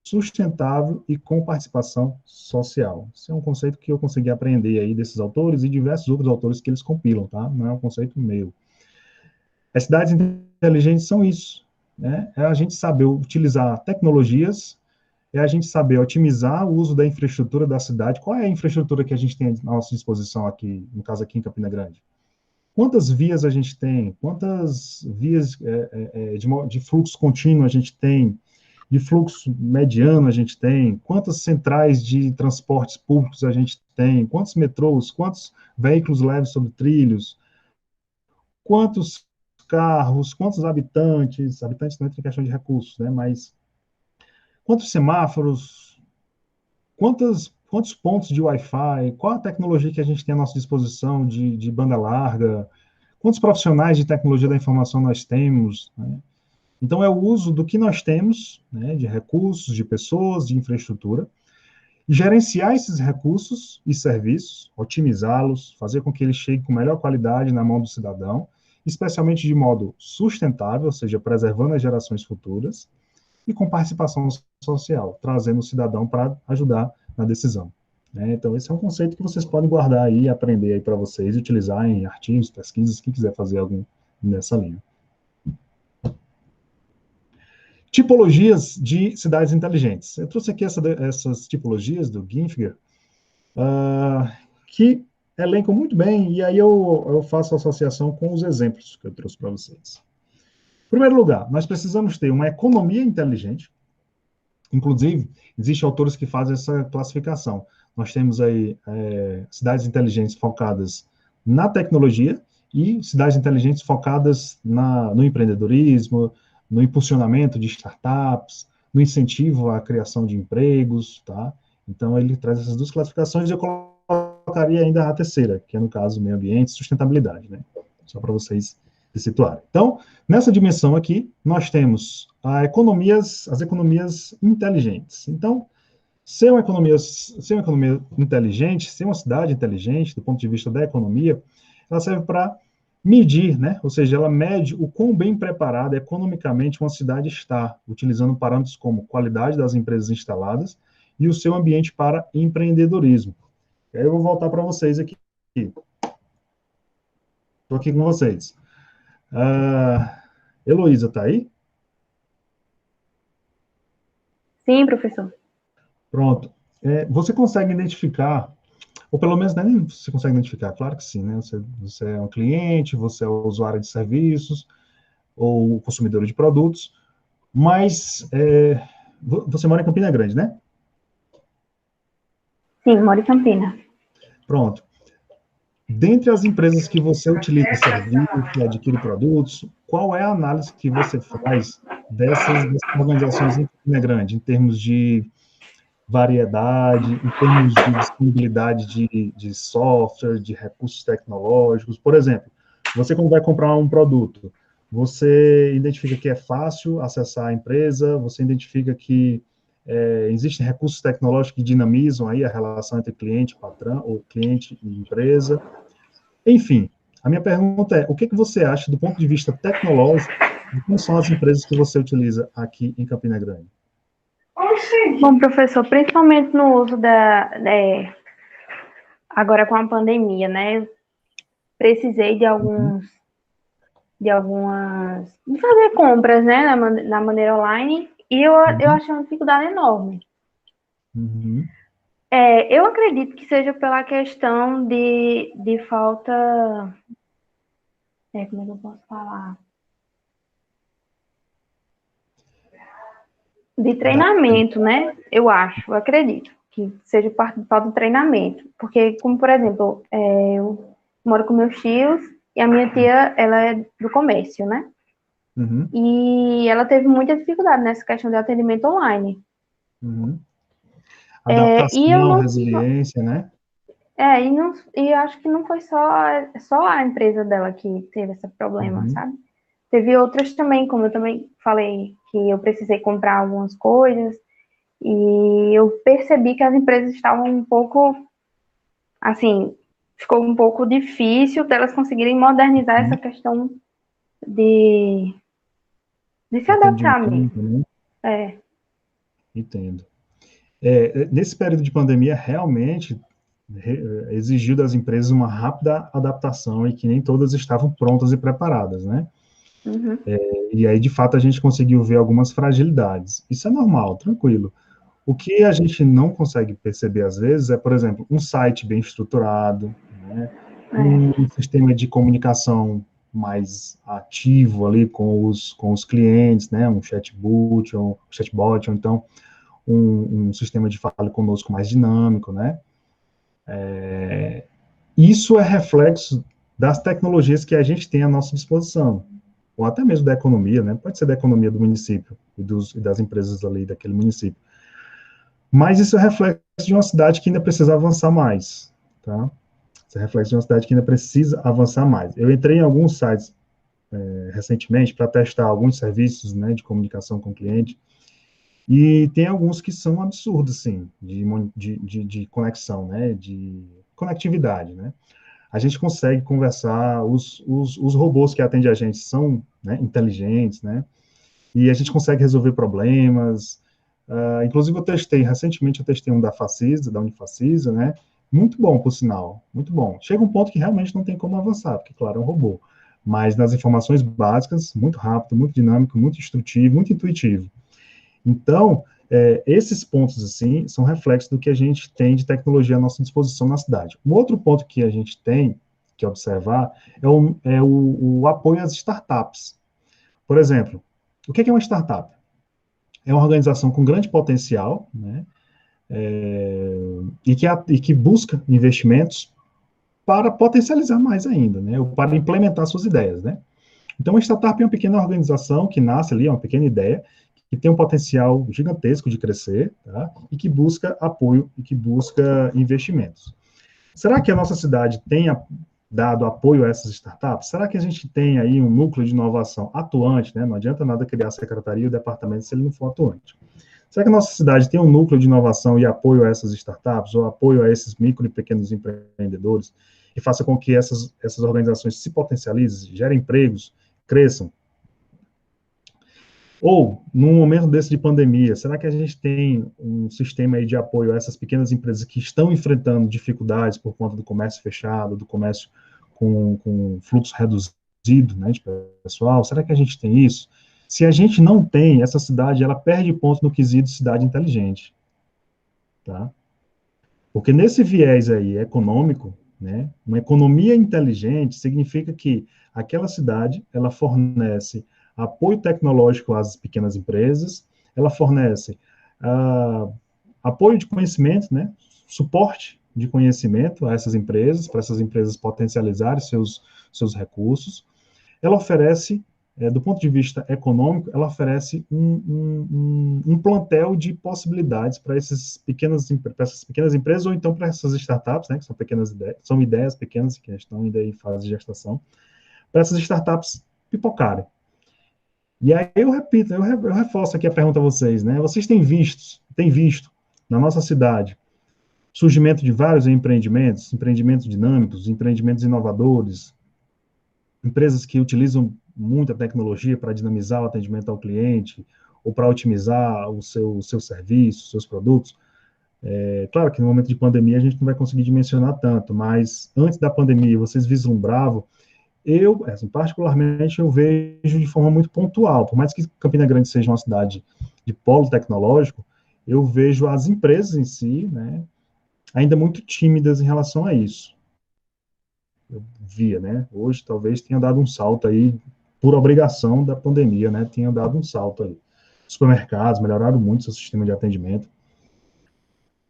sustentável e com participação social. Esse é um conceito que eu consegui aprender aí desses autores e diversos outros autores que eles compilam, tá? Não é um conceito meu. As cidades inteligentes são isso, né? É a gente saber utilizar tecnologias, é a gente saber otimizar o uso da infraestrutura da cidade. Qual é a infraestrutura que a gente tem à nossa disposição aqui, no caso aqui em Campina Grande? Quantas vias a gente tem? Quantas vias de fluxo contínuo a gente tem? De fluxo mediano a gente tem? Quantas centrais de transportes públicos a gente tem? Quantos metrôs? Quantos veículos leves sobre trilhos? Quantos carros? Quantos habitantes? Habitantes não entra em questão de recursos, né? Mas quantos semáforos? Quantos pontos de Wi-Fi? Qual a tecnologia que a gente tem à nossa disposição de banda larga? Quantos profissionais de tecnologia da informação nós temos? Né? Então, é o uso do que nós temos, né, de recursos, de pessoas, de infraestrutura, gerenciar esses recursos e serviços, otimizá-los, fazer com que eles cheguem com melhor qualidade na mão do cidadão, especialmente de modo sustentável, ou seja, preservando as gerações futuras, e com participação social, trazendo o cidadão para ajudar na decisão. Né? Então, esse é um conceito que vocês podem guardar aí, aprender aí para vocês, utilizar em artigos, pesquisas, quem quiser fazer algum nessa linha. Tipologias de cidades inteligentes. Eu trouxe aqui essas tipologias do Ginsberg, que elencam muito bem, e aí eu faço associação com os exemplos que eu trouxe para vocês. Em primeiro lugar, nós precisamos ter uma economia inteligente. Inclusive, existem autores que fazem essa classificação. Nós temos aí cidades inteligentes focadas na tecnologia e cidades inteligentes focadas no empreendedorismo, no impulsionamento de startups, no incentivo à criação de empregos, tá? Então, ele traz essas duas classificações e eu colocaria ainda a terceira, que é, no caso, meio ambiente e sustentabilidade, né? Só para vocês se situarem. Então, nessa dimensão aqui, nós temos as economias inteligentes. Então, ser uma economia inteligente, ser uma cidade inteligente, do ponto de vista da economia, ela serve para medir, né? Ou seja, ela mede o quão bem preparada economicamente uma cidade está, utilizando parâmetros como qualidade das empresas instaladas e o seu ambiente para empreendedorismo. E aí eu vou voltar para vocês aqui. Estou aqui com vocês. Heloísa, está aí? Sim, professor. Pronto. Você consegue identificar, ou pelo menos nem você consegue identificar, claro que sim, né? Você é um cliente, você é um usuário de serviços, ou consumidor de produtos, mas você mora em Campina Grande, né? Sim, moro em Campina. Pronto. Dentre as empresas que você utiliza serviço, adquire produtos, qual é a análise que você faz dessas organizações em Campina Grande, em termos de variedade, em termos de disponibilidade de software, de recursos tecnológicos? Por exemplo, você quando vai comprar um produto, você identifica que é fácil acessar a empresa, você identifica que existem recursos tecnológicos que dinamizam aí a relação entre cliente e patrão, ou cliente e empresa. Enfim, a minha pergunta é, o que você acha do ponto de vista tecnológico de quais são as empresas que você utiliza aqui em Campina Grande? Bom, professor, principalmente no uso agora com a pandemia, né? Eu precisei de fazer compras, né, na maneira online, e eu achei uma dificuldade enorme. Uhum. Eu acredito que seja pela questão de falta, como é que eu posso falar? De treinamento, né? Eu acredito que seja parte de falta de treinamento. Porque, como por exemplo, eu moro com meus tios e a minha tia, ela é do comércio, né? Uhum. E ela teve muita dificuldade nessa questão de atendimento online. Uhum. E eu Adaptação, não, resiliência, né? e acho que não foi só a empresa dela que teve esse problema, Uhum. sabe? Teve outras também, como eu também falei, que eu precisei comprar algumas coisas e eu percebi que as empresas estavam um pouco, assim, ficou um pouco difícil delas conseguirem modernizar essa questão de, de se adaptar Atendimento, mesmo. né? É. Entendo. Nesse período de pandemia, realmente exigiu das empresas uma rápida adaptação e que nem todas estavam prontas e preparadas, né? Uhum. E aí, de fato, a gente conseguiu ver algumas fragilidades. Isso é normal, tranquilo. O que a gente não consegue perceber, às vezes, é, por exemplo, um site bem estruturado, né? Um sistema de comunicação mais ativo ali com os clientes, né? Um chatbot, ou então um sistema de fala conosco mais dinâmico, né? Isso é reflexo das tecnologias que a gente tem à nossa disposição, ou até mesmo da economia, né? Pode ser da economia do município e das empresas ali daquele município. Mas isso é reflexo de uma cidade que ainda precisa avançar mais, tá? Isso é reflexo de uma cidade que ainda precisa avançar mais. Eu entrei em alguns sites recentemente para testar alguns serviços, né, de comunicação com o cliente, e tem alguns que são absurdos, assim, de conexão, né, de conectividade, né? A gente consegue conversar, os robôs que atendem a gente são, né, inteligentes, né? E a gente consegue resolver problemas. Inclusive, recentemente eu testei um da Facisa, da Unifacisa, né? Muito bom, por sinal, muito bom. Chega um ponto que realmente não tem como avançar, porque, claro, é um robô. Mas nas informações básicas, muito rápido, muito dinâmico, muito instrutivo, muito intuitivo. Então, esses pontos, assim, são reflexos do que a gente tem de tecnologia à nossa disposição na cidade. Um outro ponto que a gente tem que observar o apoio às startups. Por exemplo, o que é uma startup? É uma organização com grande potencial, né, e que busca investimentos para potencializar mais ainda, né, ou para implementar suas ideias, né. Então, uma startup é uma pequena organização que nasce ali, é uma pequena ideia, que tem um potencial gigantesco de crescer, tá, e que busca apoio e que busca investimentos. Será que a nossa cidade tem dado apoio a essas startups? Será que a gente tem aí um núcleo de inovação atuante, né? Não adianta nada criar a secretaria e o departamento se ele não for atuante. Será que a nossa cidade tem um núcleo de inovação e apoio a essas startups, ou apoio a esses micro e pequenos empreendedores, e faça com que essas organizações se potencializem, gerem empregos, cresçam? Ou, num momento desse de pandemia, será que a gente tem um sistema aí de apoio a essas pequenas empresas que estão enfrentando dificuldades por conta do comércio fechado, do comércio com fluxo reduzido, né, de pessoal? Será que a gente tem isso? Se a gente não tem, essa cidade, ela perde ponto no quesito cidade inteligente, tá? Porque nesse viés aí econômico, né, uma economia inteligente significa que aquela cidade, ela fornece apoio tecnológico às pequenas empresas, ela fornece apoio de conhecimento, né, suporte de conhecimento a essas empresas, para essas empresas potencializarem seus recursos. Ela oferece, do ponto de vista econômico, ela oferece um plantel de possibilidades para essas pequenas empresas, ou então para essas startups, né, que são pequenas ideias, são ideias pequenas que estão ainda em fase de gestação, para essas startups pipocarem. E aí eu repito, eu reforço aqui a pergunta a vocês, né? Vocês têm visto na nossa cidade surgimento de vários empreendimentos dinâmicos, empreendimentos inovadores, empresas que utilizam muita tecnologia para dinamizar o atendimento ao cliente ou para otimizar o seu serviço, seus produtos. Claro que no momento de pandemia a gente não vai conseguir dimensionar tanto, mas antes da pandemia vocês vislumbravam. Eu, assim, particularmente, eu vejo de forma muito pontual, por mais que Campina Grande seja uma cidade de polo tecnológico, eu vejo as empresas em si, né, ainda muito tímidas em relação a isso. Eu via, né, hoje talvez tenha dado um salto aí, por obrigação da pandemia, né, tenha dado um salto aí. Os supermercados melhoraram muito seu sistema de atendimento,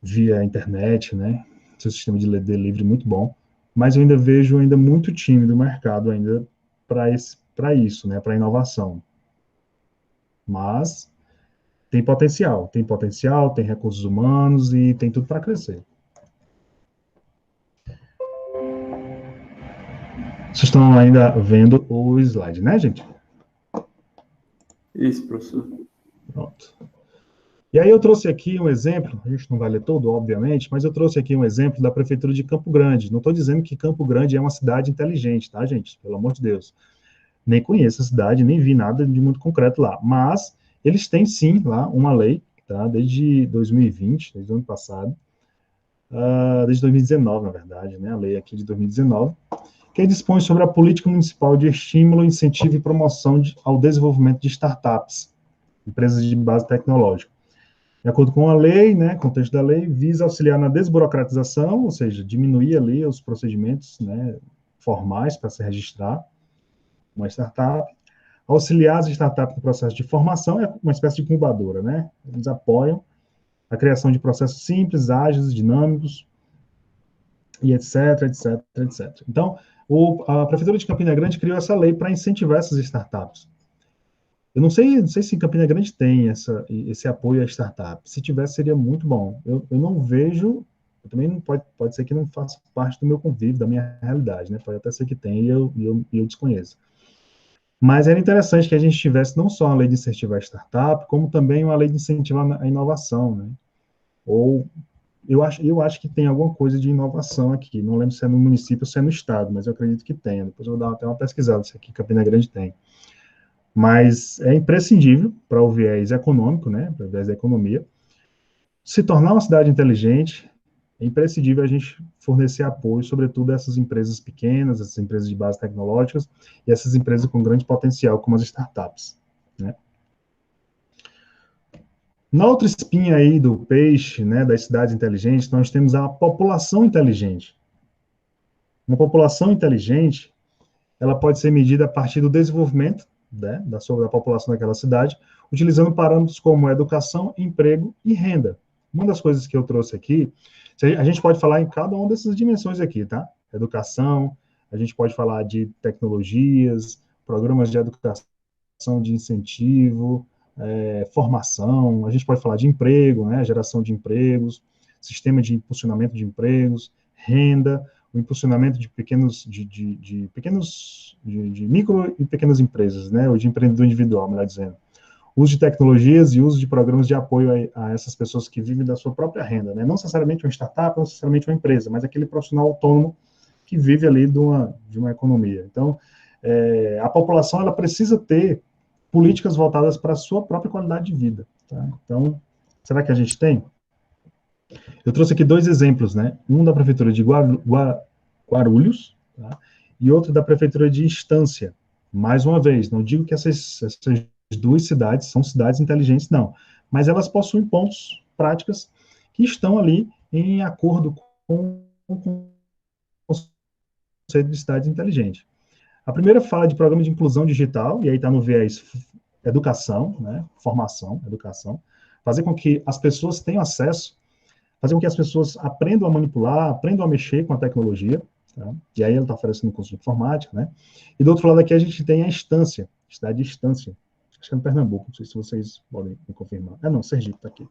via internet, né, seu sistema de delivery muito bom, mas eu ainda vejo ainda muito tímido o mercado ainda para isso, né, para inovação. Mas tem potencial, tem recursos humanos e tem tudo para crescer. Vocês estão ainda vendo o slide, né, gente? Isso, professor. Pronto. E aí eu trouxe aqui um exemplo, a gente não vai ler todo, obviamente, mas eu trouxe aqui um exemplo da Prefeitura de Campo Grande. Não estou dizendo que Campo Grande é uma cidade inteligente, tá, gente? Pelo amor de Deus. Nem conheço a cidade, nem vi nada de muito concreto lá. Mas eles têm, sim, lá uma lei, tá? Desde 2020, desde o ano passado, desde 2019, na verdade, né? A lei aqui de 2019, que dispõe sobre a política municipal de estímulo, incentivo e promoção ao desenvolvimento de startups, empresas de base tecnológica. De acordo com a lei, né, contexto da lei, visa auxiliar na desburocratização, ou seja, diminuir ali os procedimentos, né, formais para se registrar uma startup, auxiliar as startups no processo de formação, é uma espécie de incubadora, né? Eles apoiam a criação de processos simples, ágeis, dinâmicos, e etc, etc, etc. Então, a Prefeitura de Campina Grande criou essa lei para incentivar essas startups. Eu não sei se Campina Grande tem esse apoio à startup. Se tivesse, seria muito bom. Eu não vejo, eu também não pode ser que não faça parte do meu convívio, da minha realidade, né? Pode até ser que tenha e eu desconheço. Mas era interessante que a gente tivesse não só uma lei de incentivar a startup, como também uma lei de incentivar a inovação, né? Ou eu acho que tem alguma coisa de inovação aqui. Não lembro se é no município ou se é no estado, mas eu acredito que tenha. Depois eu vou dar até uma pesquisada se aqui Campina Grande tem. Mas é imprescindível para o viés econômico, né, para o viés da economia, se tornar uma cidade inteligente, é imprescindível a gente fornecer apoio, sobretudo a essas empresas pequenas, essas empresas de base tecnológicas e essas empresas com grande potencial, como as startups, né. Na outra espinha aí do peixe, né, das cidades inteligentes, nós temos a população inteligente. Uma população inteligente, ela pode ser medida a partir do desenvolvimento, né, da população daquela cidade, utilizando parâmetros como educação, emprego e renda. Uma das coisas que eu trouxe aqui, a gente pode falar em cada uma dessas dimensões aqui, tá? Educação, a gente pode falar de tecnologias, programas de educação, de incentivo, formação, a gente pode falar de emprego, né, geração de empregos, sistema de impulsionamento de empregos, renda, o impulsionamento de micro e pequenas empresas, né, ou de empreendedor individual, melhor dizendo. Uso de tecnologias e uso de programas de apoio a essas pessoas que vivem da sua própria renda, né, não necessariamente uma startup, não necessariamente uma empresa, mas aquele profissional autônomo que vive ali de uma economia. Então, a população, ela precisa ter políticas voltadas para a sua própria qualidade de vida. Tá? Então, será que a gente tem? Eu trouxe aqui dois exemplos, né? Um da Prefeitura de Guarulhos, tá? E outro da Prefeitura de Estância. Mais uma vez, não digo que essas duas cidades são cidades inteligentes, não. Mas elas possuem pontos, práticas, que estão ali em acordo com o conceito de cidade inteligente. A primeira fala de programa de inclusão digital, e aí está no viés educação, né, formação, educação, fazer com que as pessoas tenham acesso fazer com que as pessoas aprendam a manipular, aprendam a mexer com a tecnologia, tá? E aí ele está oferecendo um curso de informática, né? E do outro lado aqui a gente tem a Instância, cidade de Instância, acho que é no Pernambuco, não sei se vocês podem me confirmar. Não, Sergipe está aqui.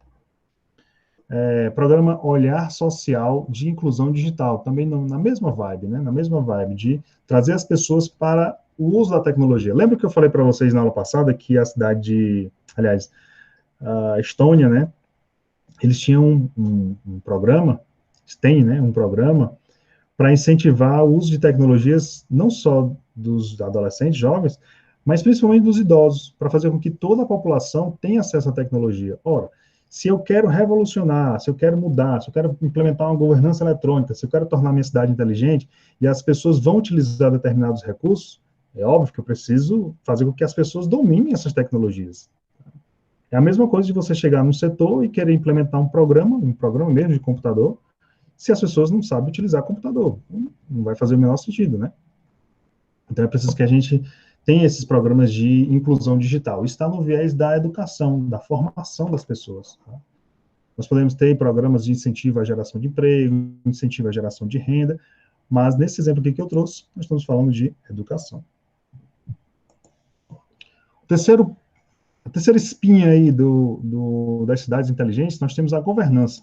Programa Olhar Social de Inclusão Digital, também na mesma vibe, né? Na mesma vibe de trazer as pessoas para o uso da tecnologia. Lembra que eu falei para vocês na aula passada que a cidade de, aliás, a Estônia, né? Eles tinham um programa, tem, né? Um programa para incentivar o uso de tecnologias não só dos adolescentes, jovens, mas principalmente dos idosos, para fazer com que toda a população tenha acesso à tecnologia. Ora, se eu quero revolucionar, se eu quero mudar, se eu quero implementar uma governança eletrônica, se eu quero tornar minha cidade inteligente, e as pessoas vão utilizar determinados recursos, é óbvio que eu preciso fazer com que as pessoas dominem essas tecnologias. É a mesma coisa de você chegar num setor e querer implementar um programa mesmo de computador, se as pessoas não sabem utilizar computador. Não vai fazer o menor sentido, né? Então é preciso que a gente tenha esses programas de inclusão digital. Isso está no viés da educação, da formação das pessoas. Tá? Nós podemos ter programas de incentivo à geração de emprego, incentivo à geração de renda, mas nesse exemplo aqui que eu trouxe, nós estamos falando de educação. A terceira espinha aí das cidades inteligentes, nós temos a governança.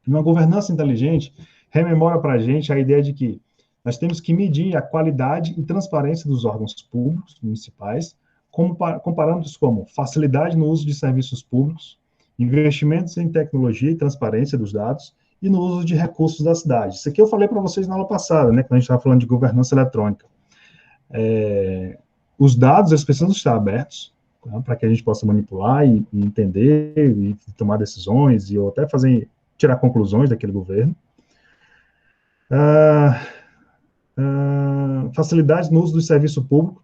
Uma governança inteligente rememora para a gente a ideia de que nós temos que medir a qualidade e transparência dos órgãos públicos municipais, com parâmetros como facilidade no uso de serviços públicos, investimentos em tecnologia e transparência dos dados e no uso de recursos da cidade. Isso aqui eu falei para vocês na aula passada, né, quando a gente estava falando de governança eletrônica. Os dados, eles precisam estar abertos, tá, para que a gente possa manipular e entender e tomar decisões e ou até tirar conclusões daquele governo. Facilidade no uso do serviço público.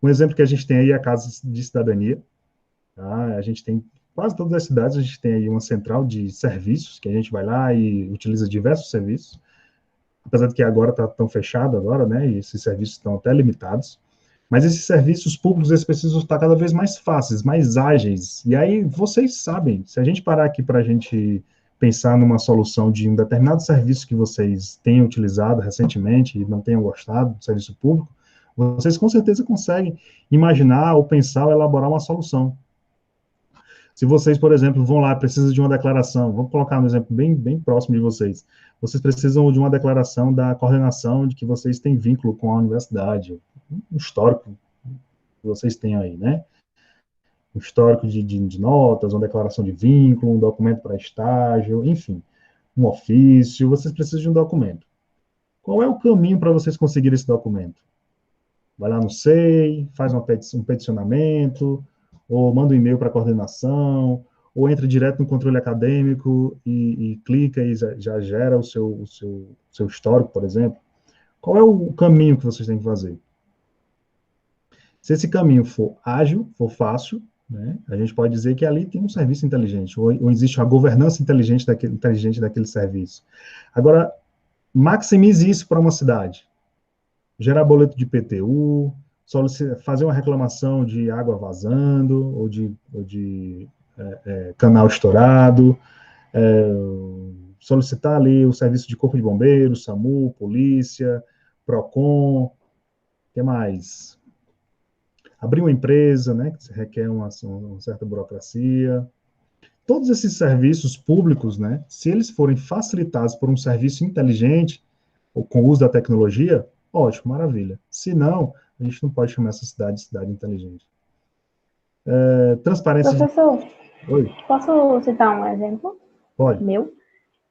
Um exemplo que a gente tem aí é a Casa de Cidadania. Tá? A gente tem, quase todas as cidades, a gente tem aí uma central de serviços, que a gente vai lá e utiliza diversos serviços, apesar de que agora está tão fechado agora, né, e esses serviços estão até limitados. Mas esses serviços públicos, eles precisam estar cada vez mais fáceis, mais ágeis. E aí, vocês sabem, se a gente parar aqui para a gente pensar numa solução de um determinado serviço que vocês tenham utilizado recentemente e não tenham gostado do serviço público, vocês com certeza conseguem imaginar ou pensar ou elaborar uma solução. Se vocês, por exemplo, vão lá, precisam de uma declaração, vamos colocar um exemplo bem próximo de vocês. Vocês precisam de uma declaração da coordenação de que vocês têm vínculo com a universidade, um histórico que vocês têm aí, né? Um histórico de notas, uma declaração de vínculo, um documento para estágio, enfim, um ofício, vocês precisam de um documento. Qual é o caminho para vocês conseguirem esse documento? Vai lá no SEI, faz um peticionamento, ou manda um e-mail para a coordenação, ou entra direto no controle acadêmico e clica e já gera o seu histórico, por exemplo. Qual é o caminho que vocês têm que fazer? Se esse caminho for ágil, for fácil, né, a gente pode dizer que ali tem um serviço inteligente, ou existe uma governança inteligente daquele serviço. Agora, maximize isso para uma cidade. Gerar boleto de IPTU, fazer uma reclamação de água vazando, ou de canal estourado, solicitar ali o serviço de corpo de bombeiros, SAMU, polícia, PROCON, o que mais? Abrir uma empresa, né, que requer uma certa burocracia. Todos esses serviços públicos, né, se eles forem facilitados por um serviço inteligente, ou com o uso da tecnologia, ótimo, maravilha. Se não, a gente não pode chamar essa cidade de cidade inteligente. Transparência... Professor, Oi? posso citar um exemplo? Pode. Meu?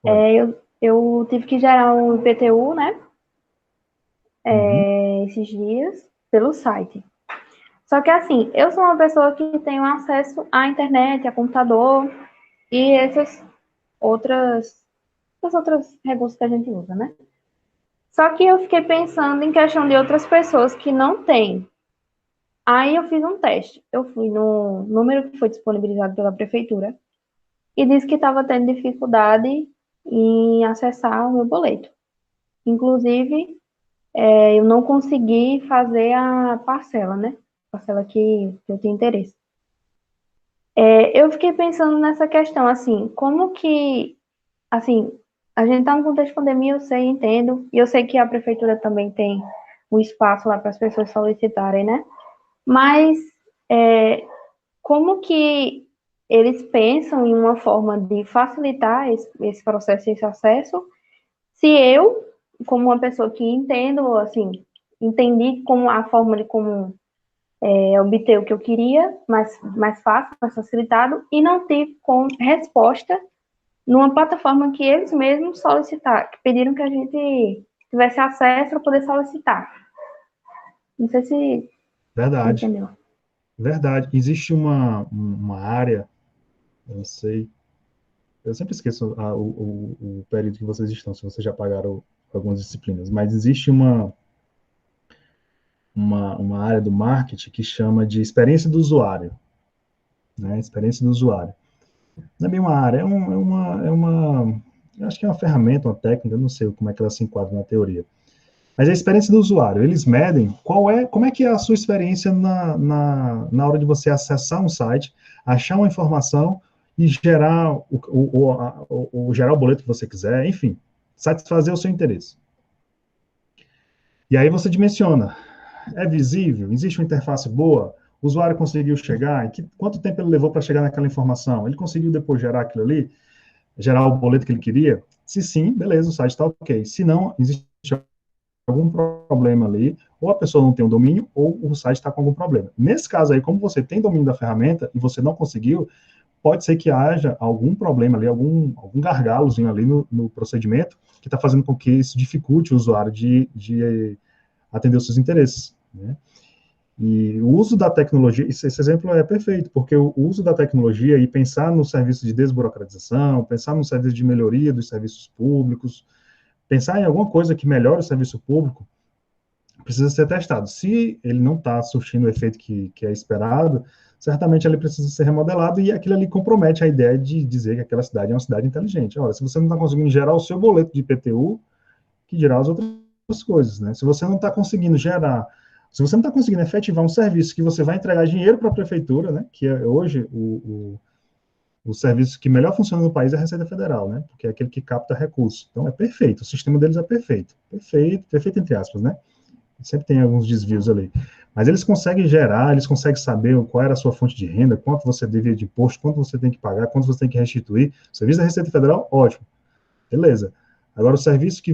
Pode. Eu tive que gerar um IPTU, né? Esses dias, pelo site. Só que assim, eu sou uma pessoa que tem acesso à internet, a computador e esses outros recursos que a gente usa, né? Só que eu fiquei pensando em questão de outras pessoas que não têm. Aí eu fiz um teste. Eu fui no número que foi disponibilizado pela prefeitura e disse que estava tendo dificuldade em acessar o meu boleto. Inclusive, eu não consegui fazer a parcela, né? Parcela que eu tenho interesse. Eu fiquei pensando nessa questão, assim, como que assim, a gente está no contexto de pandemia, eu sei, entendo, e eu sei que a prefeitura também tem um espaço lá para as pessoas solicitarem, né? Mas como que eles pensam em uma forma de facilitar esse processo, esse acesso, se eu, como uma pessoa que entendo, assim, entendi como a forma de como obter o que eu queria, mais fácil, mais facilitado, e não tive com resposta numa plataforma que eles mesmos solicitaram, que pediram que a gente tivesse acesso para poder solicitar. Não sei se você Verdade, entendeu. verdade. Existe uma área, eu não sei, eu sempre esqueço o período que vocês estão, se vocês já pagaram algumas disciplinas, mas existe uma área do marketing que chama de experiência do usuário, né? Experiência do usuário. Não é bem uma área, eu acho que é uma ferramenta, uma técnica, eu não sei como é que ela se enquadra na teoria. Mas é a experiência do usuário. Eles medem como é que é a sua experiência na hora de você acessar um site, achar uma informação e gerar gerar o boleto que você quiser, enfim, satisfazer o seu interesse. E aí você dimensiona. É visível? Existe uma interface boa? O usuário conseguiu chegar? Quanto tempo ele levou para chegar naquela informação? Ele conseguiu depois gerar aquilo ali? Gerar o boleto que ele queria? Se sim, beleza, o site está ok. Se não, existe algum problema ali, ou a pessoa não tem o domínio, ou o site está com algum problema. Nesse caso aí, como você tem domínio da ferramenta e você não conseguiu, pode ser que haja algum problema ali, algum gargalozinho ali no procedimento, que está fazendo com que isso dificulte o usuário de atender os seus interesses, né? E o uso da tecnologia, esse exemplo é perfeito, porque o uso da tecnologia e pensar no serviço de desburocratização, pensar no serviço de melhoria dos serviços públicos, pensar em alguma coisa que melhore o serviço público, precisa ser testado. Se ele não está surtindo o efeito que é esperado, certamente ele precisa ser remodelado e aquilo ali compromete a ideia de dizer que aquela cidade é uma cidade inteligente. Olha, se você não está conseguindo gerar o seu boleto de IPTU, que dirá as outras coisas, né? Se você não está conseguindo gerar, se você não está conseguindo efetivar um serviço que você vai entregar dinheiro para a prefeitura, né? Que é hoje o serviço que melhor funciona no país é a Receita Federal, né? Porque é aquele que capta recursos. Então é perfeito, o sistema deles é perfeito. Perfeito, perfeito entre aspas, né? Sempre tem alguns desvios ali. Mas eles conseguem gerar, eles conseguem saber qual era a sua fonte de renda, quanto você devia de imposto, quanto você tem que pagar, quanto você tem que restituir. O serviço da Receita Federal, ótimo. Beleza. Agora, o serviço que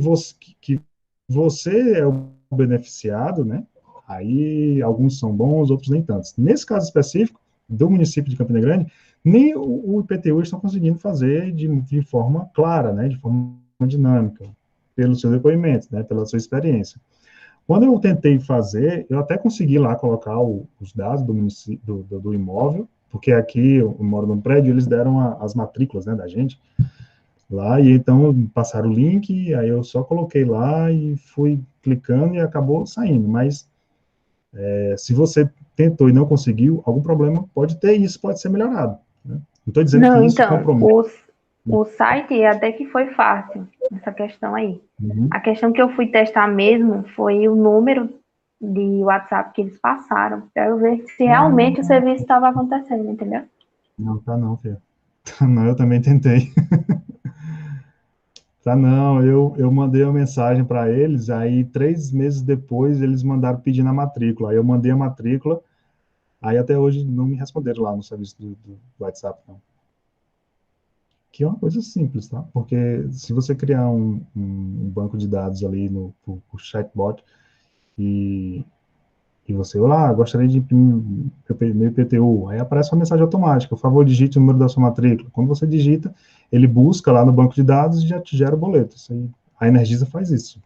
você é o beneficiado, né? Aí alguns são bons, outros nem tantos. Nesse caso específico, do município de Campina Grande, nem o IPTU estão conseguindo fazer de forma clara, né? De forma dinâmica, pelo seu depoimento, né? Pela sua experiência. Quando eu tentei fazer, eu até consegui lá colocar os dados do município, do imóvel, porque aqui eu moro num prédio, eles deram as matrículas, né, da gente lá, e então passaram o link, aí eu só coloquei lá e fui clicando e acabou saindo, mas se você tentou e não conseguiu, algum problema pode ter e isso pode ser melhorado, né? Não estou dizendo que Não, isso então, compromete. o site até que foi fácil, essa questão aí. Uhum. A questão que eu fui testar mesmo foi o número de WhatsApp que eles passaram, para eu ver se realmente o Ah, serviço estava acontecendo, entendeu? não, tá não, filho. Tá não, eu também tentei. Tá, não, eu mandei uma mensagem para eles, aí 3 meses depois eles mandaram pedir na matrícula. Aí eu mandei a matrícula, aí até hoje não me responderam lá no serviço do WhatsApp, não. Que é uma coisa simples, tá? Porque se você criar um banco de dados ali por chatbot e, e você, olá, gostaria de imprimir meu IPTU, aí aparece uma mensagem automática, por favor, digite o número da sua matrícula. Quando você digita, ele busca lá no banco de dados e já te gera o boleto. Isso aí, a Energisa faz isso.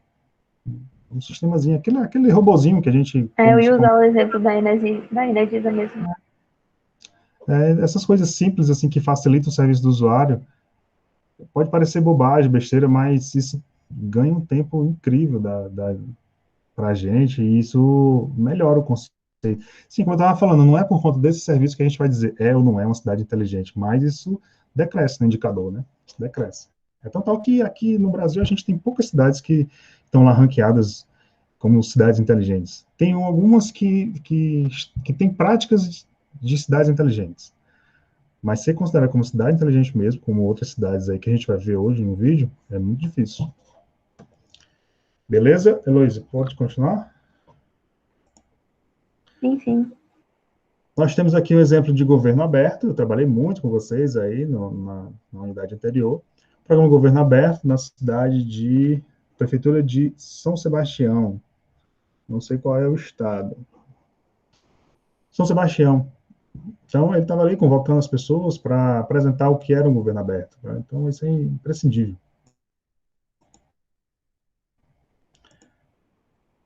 Um sistemazinho, aquele robozinho que a gente... Eu ia usar o exemplo da Energisa mesmo. essas coisas simples, assim, que facilitam o serviço do usuário, pode parecer bobagem, besteira, mas isso ganha um tempo incrível para a gente, e isso melhora o conceito. Sim, como eu estava falando, não é por conta desse serviço que a gente vai dizer é ou não é uma cidade inteligente, mas isso decresce no indicador, né? Decresce. É tão tal que aqui no Brasil a gente tem poucas cidades que estão lá ranqueadas como cidades inteligentes. Tem algumas que têm práticas de cidades inteligentes, Mas ser considerado como cidade inteligente mesmo, como outras cidades aí que a gente vai ver hoje no vídeo, é muito difícil. Beleza, Heloísa? Pode continuar? Sim, sim. Nós temos aqui um exemplo de governo aberto. Eu trabalhei muito com vocês aí na unidade anterior. Programa Governo Aberto na cidade de Prefeitura de São Sebastião. Não sei qual é o estado. São Sebastião. Então, ele estava ali convocando as pessoas para apresentar o que era um governo aberto. Tá? Então, isso é imprescindível.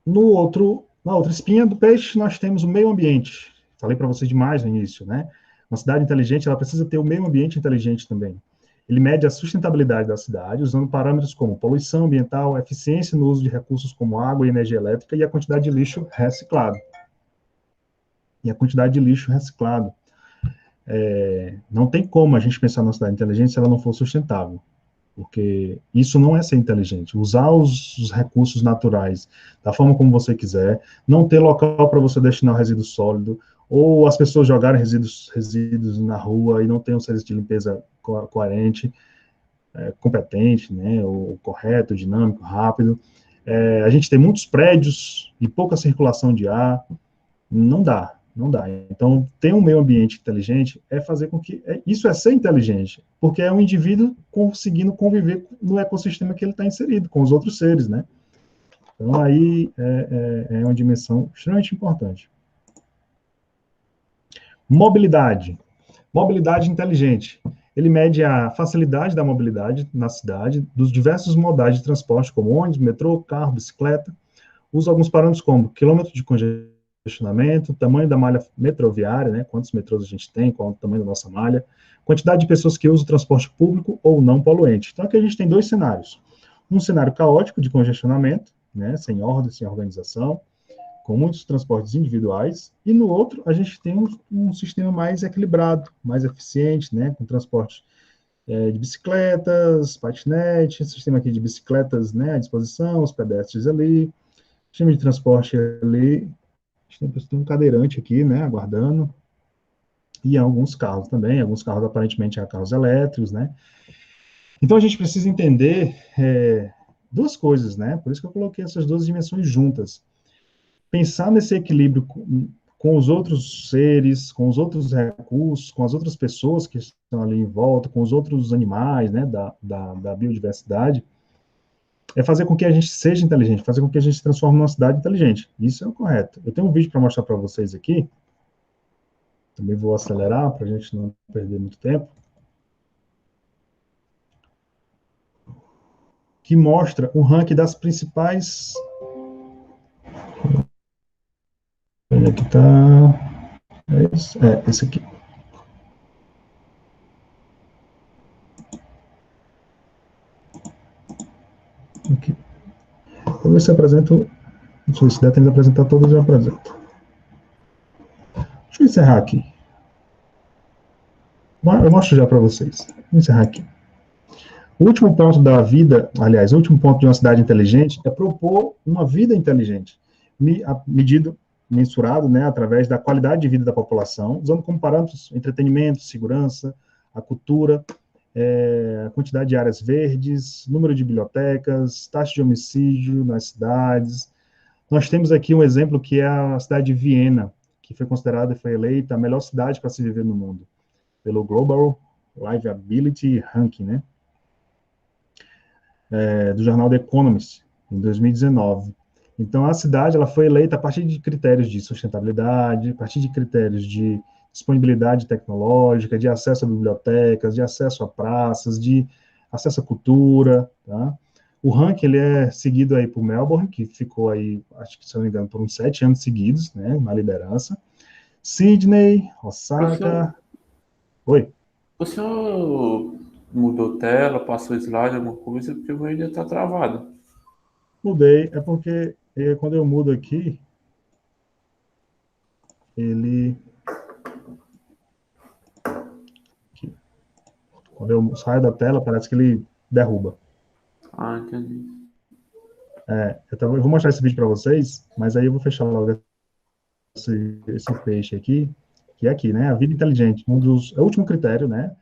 Na outra espinha do peixe, nós temos o meio ambiente. Falei para vocês demais no início, né? Uma cidade inteligente, ela precisa ter o meio ambiente inteligente também. Ele mede a sustentabilidade da cidade usando parâmetros como poluição ambiental, eficiência no uso de recursos como água e energia elétrica e a quantidade de lixo reciclado. Não tem como a gente pensar numa cidade inteligente se ela não for sustentável, porque isso não é ser inteligente. Usar os recursos naturais da forma como você quiser, não ter local para você destinar o resíduo sólido, ou as pessoas jogarem resíduos na rua e não ter um serviço de limpeza coerente, competente, né, ou correto, dinâmico, rápido. A gente tem muitos prédios e pouca circulação de ar, não dá, não dá. Então, ter um meio ambiente inteligente é fazer com que... isso é ser inteligente, porque é um indivíduo conseguindo conviver no ecossistema que ele está inserido, com os outros seres, né? Então, aí é uma dimensão extremamente importante. Mobilidade. Mobilidade inteligente. Ele mede a facilidade da mobilidade na cidade, dos diversos modais de transporte, como ônibus, metrô, carro, bicicleta. Usa alguns parâmetros como quilômetro de congestionamento, tamanho da malha metroviária, né, quantos metrôs a gente tem, qual é o tamanho da nossa malha, quantidade de pessoas que usam o transporte público ou não poluente. Então, aqui a gente tem dois cenários. Um cenário caótico de congestionamento, né, sem ordem, sem organização, com muitos transportes individuais, e no outro a gente tem um sistema mais equilibrado, mais eficiente, né, com transporte de bicicletas, patinete, sistema aqui de bicicletas, né, à disposição, os pedestres ali, sistema de transporte ali, tem um cadeirante aqui, né, aguardando, e alguns carros também, alguns carros aparentemente são carros elétricos, né. Então a gente precisa entender duas coisas, né, por isso que eu coloquei essas duas dimensões juntas. Pensar nesse equilíbrio com os outros seres, com os outros recursos, com as outras pessoas que estão ali em volta, com os outros animais, né, da biodiversidade, é fazer com que a gente seja inteligente, fazer com que a gente se transforme numa cidade inteligente. Isso é o correto. Eu tenho um vídeo para mostrar para vocês aqui, também vou acelerar para a gente não perder muito tempo, que mostra o ranking das principais... Onde é que está? Esse aqui. Aqui. Vou ver se apresento... Não sei se der tempo de apresentar todos, eu apresento. Deixa eu encerrar aqui. Eu mostro já para vocês. Vou encerrar aqui. O último ponto da vida, aliás, o último ponto de uma cidade inteligente é propor uma vida inteligente, medido, mensurado, né, através da qualidade de vida da população, usando como parâmetros entretenimento, segurança, a cultura, a quantidade de áreas verdes, número de bibliotecas, taxa de homicídio nas cidades. Nós temos aqui um exemplo que é a cidade de Viena, que foi considerada e foi eleita a melhor cidade para se viver no mundo, pelo Global Livability Ranking, né? Do jornal The Economist, em 2019. Então, a cidade ela foi eleita a partir de critérios de sustentabilidade, a partir de critérios de disponibilidade tecnológica, de acesso a bibliotecas, de acesso a praças, de acesso à cultura, tá? O ranking ele é seguido aí por Melbourne, que ficou aí, acho que se não me engano, por uns 7 anos seguidos, né, na liderança. Sydney, Osaka... Oi? O senhor mudou tela, passou slide, alguma coisa, porque o meu ainda está travado. Mudei, é porque quando eu mudo aqui, ele... Aqui. Quando eu saio da tela, parece que ele derruba. Ah, entendi. Eu vou mostrar esse vídeo para vocês, mas aí eu vou fechar logo esse peixe aqui. que é aqui, né? A vida inteligente, é o último critério, né?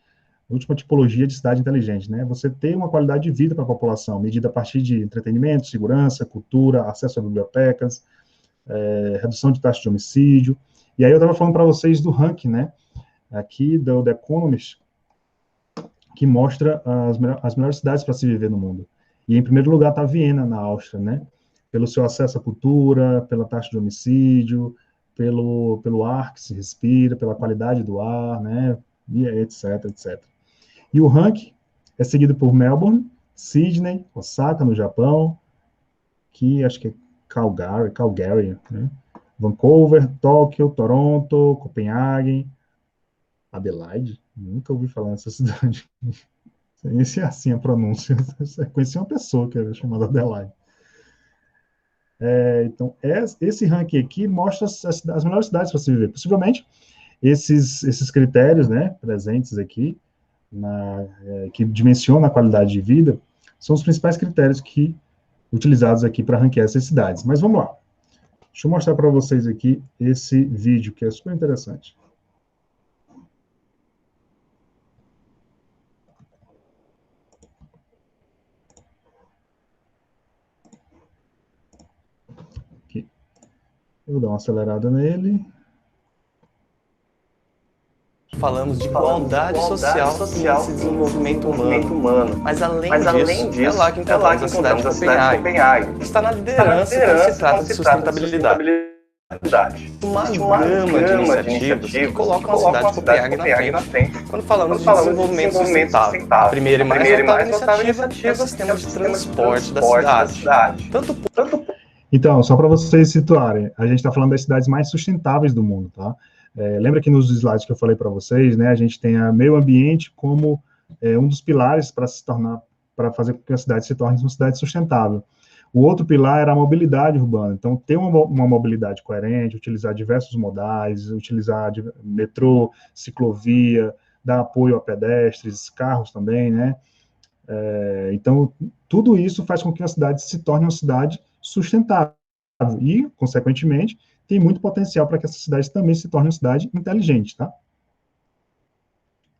A última tipologia de cidade inteligente, né? Você ter uma qualidade de vida para a população, medida a partir de entretenimento, segurança, cultura, acesso a bibliotecas, redução de taxa de homicídio. E aí eu estava falando para vocês do ranking, né? Aqui do The Economist, que mostra as melhores cidades para se viver no mundo. E em primeiro lugar está Viena, na Áustria, né? Pelo seu acesso à cultura, pela taxa de homicídio, pelo ar que se respira, pela qualidade do ar, né? E etc, etc. E o ranking é seguido por Melbourne, Sydney, Osaka, no Japão, que acho que é Calgary, né? Vancouver, Tóquio, Toronto, Copenhague, Adelaide, nunca ouvi falar nessa cidade. Esse é assim a pronúncia. Eu conheci uma pessoa que era chamada Adelaide. Então, esse ranking aqui mostra as melhores cidades para se viver. Possivelmente, esses critérios, né, presentes aqui, que dimensionam a qualidade de vida, são os principais critérios utilizados aqui para ranquear essas cidades. Mas vamos lá. Deixa eu mostrar para vocês aqui esse vídeo, que é super interessante. Aqui. Eu vou dar uma acelerada nele. Falamos de igualdade social e esse desenvolvimento humano. Mas além disso, é lá que encontramos a cidade de Copenhague, que está na liderança quando se trata de sustentabilidade. Uma gama de iniciativas que colocam a cidade de Copenhague na frente quando falamos de desenvolvimento sustentável. A primeira e mais notável iniciativa é o sistema de transporte da cidade. Então, só para vocês situarem, a gente está falando das cidades mais sustentáveis do mundo, tá? Lembra que nos slides que eu falei para vocês, né, a gente tem o meio ambiente como um dos pilares para fazer com que a cidade se torne uma cidade sustentável. O outro pilar era a mobilidade urbana. Então, ter uma mobilidade coerente, utilizar diversos modais, utilizar metrô, ciclovia, dar apoio a pedestres, carros também, né? Então, tudo isso faz com que a cidade se torne uma cidade sustentável e, consequentemente, tem muito potencial para que essa cidade também se torne uma cidade inteligente, tá?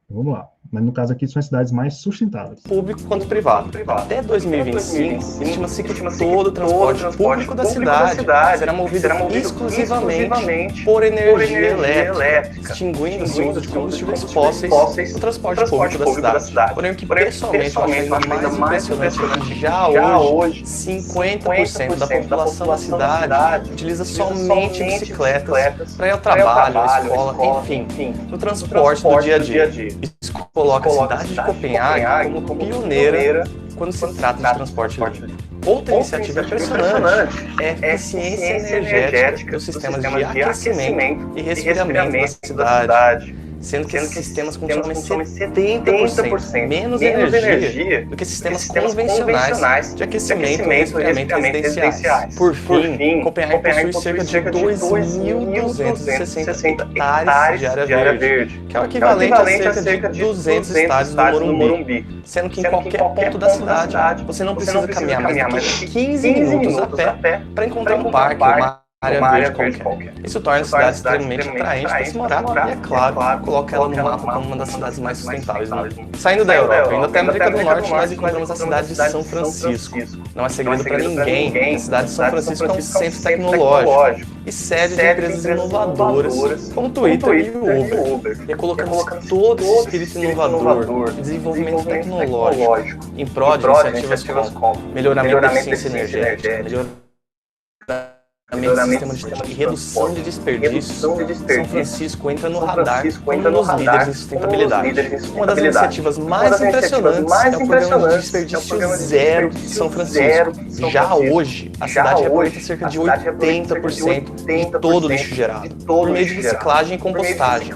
Vamos lá. Mas no caso aqui são as cidades mais sustentáveis. Público quanto privado. Até 2025, estima-se que todo o transporte público da cidade será movido exclusivamente por energia elétrica, extinguindo-se o uso de combustíveis fósseis no transporte público da cidade. Porém, o que pessoalmente eu acho ainda mais impressionante é que já hoje, 50% da população da cidade utiliza somente bicicletas para ir ao trabalho, à escola, enfim, no transporte do dia a dia. Isso coloca a cidade de Copenhague como pioneira quando se trata de transporte livre. Outra iniciativa impressionante é a eficiência energética dos sistemas de aquecimento e resfriamento da cidade, sendo que esses sistemas consomem 70% menos energia do que sistemas convencionais de aquecimento e resfriamento residenciais. Por fim, Copenhague possui cerca de 2.260 hectares de área verde, que é o equivalente a cerca de 200 estádios do Morumbi, sendo que em qualquer ponto da cidade você não precisa caminhar mais do que 15 minutos a pé para encontrar um parque, uma área verde qualquer. Isso torna a cidade extremamente atraente para se morar e, é claro, coloca ela no mapa como uma das cidades mais sustentáveis do mundo. Saindo da Europa, indo até a América do Norte, nós encontramos a cidade de São Francisco. Não é segredo para ninguém que a cidade de São Francisco é um centro tecnológico e sede de empresas inovadoras como Twitter e Uber. E colocamos todo esse espírito inovador e desenvolvimento tecnológico em prol de iniciativas como melhoramento da eficiência energética, sistema de redução de desperdício. São Francisco entra no radar como um dos líderes em sustentabilidade. Uma das iniciativas mais impressionantes é o programa de desperdício zero de São Francisco. Já hoje, a cidade representa cerca de 80% de todo o lixo gerado, por meio de reciclagem e compostagem.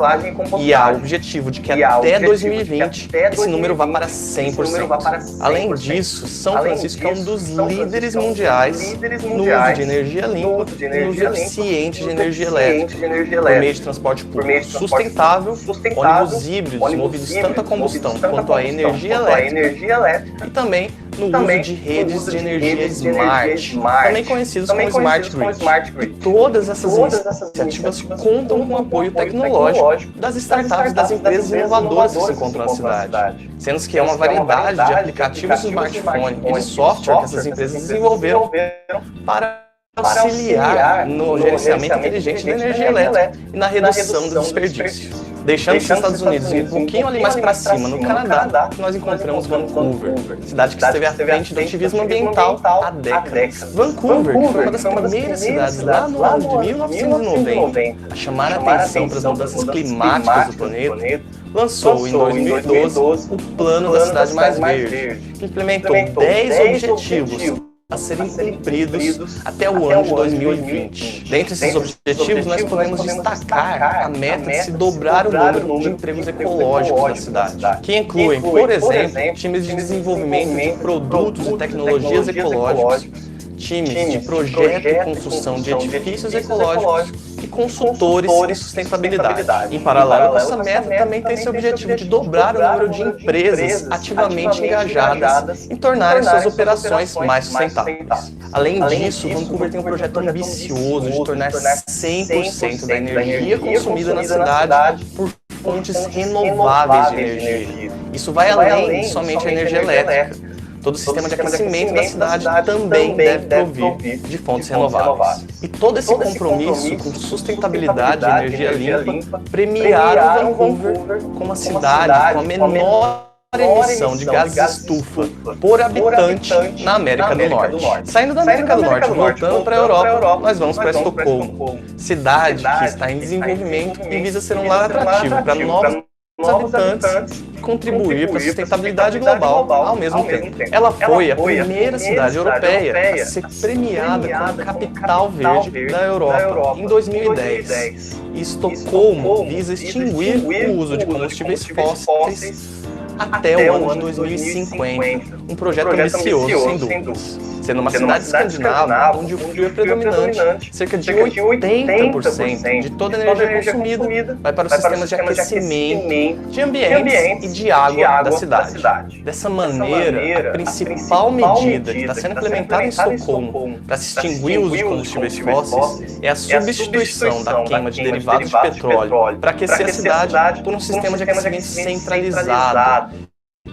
E há o objetivo de que até 2020 esse número vá para 100%. Além disso, São Francisco é um dos líderes mundiais no uso de energia limpa e uso eficiente de energia elétrica, por meio de transporte público sustentável, ônibus híbridos movidos tanto a combustão quanto a energia elétrica, e também no uso de redes de energia smart, também conhecidos como Smart Grid. Todas essas iniciativas contam com o apoio tecnológico das startups, das empresas inovadoras que se encontram na cidade, sendo que é uma variedade de aplicativos de smartphone e de software que essas empresas desenvolveram para auxiliar no gerenciamento inteligente da energia elétrica e na redução do desperdício. Deixando os Estados Unidos um pouquinho ali mais para cima, no Canadá, nós encontramos Vancouver, cidade que esteve à frente do ativismo ambiental há décadas. Vancouver, que foi uma das primeiras cidades lá no ano de 1990 a chamar a atenção para as mudanças climáticas do planeta, lançou em 2012 o Plano da Cidade Mais Verde, que implementou 10 objetivos a serem cumpridos até o ano de 2020. Dentre esses objetivos, nós podemos destacar a meta de se dobrar o número de empregos ecológicos na cidade, que incluem, por exemplo, times de desenvolvimento de produtos e tecnologias ecológicos, times de projeto e construção de edifícios ecológicos e consultores em sustentabilidade. Em paralelo com essa meta, também tem esse objetivo de dobrar o número de empresas ativamente engajadas em tornarem suas operações mais sustentáveis. Além disso, Vancouver tem um projeto ambicioso de tornar 100% da energia consumida na cidade por fontes renováveis de energia. Isso vai além de somente a energia elétrica. Todo o sistema de aquecimento da cidade também deve provir de fontes renováveis. E todo esse compromisso com sustentabilidade e energia limpa premiaram Vancouver como a cidade com a menor emissão de gases de estufa por habitante na América do Norte. Saindo da América do Norte e voltando para a Europa, nós vamos para Estocolmo, cidade que está em desenvolvimento e visa ser um lar atrativo para novos habitantes e contribuir para a sustentabilidade global ao mesmo tempo. Ela foi a primeira cidade europeia a ser premiada como capital verde da Europa em 2010. E Estocolmo visa extinguir o uso de combustíveis fósseis até o ano de 2050, um projeto ambicioso, sem dúvidas. Sendo uma cidade escandinava onde o frio é predominante, cerca de 80% de toda a energia consumida vai para os sistemas de aquecimento de ambientes e de água da cidade. Dessa maneira, a principal medida que está sendo implementada em Estocolmo para se extinguir o uso de combustíveis fósseis é a substituição da queima de derivados de petróleo para aquecer a cidade por um sistema de aquecimento centralizado,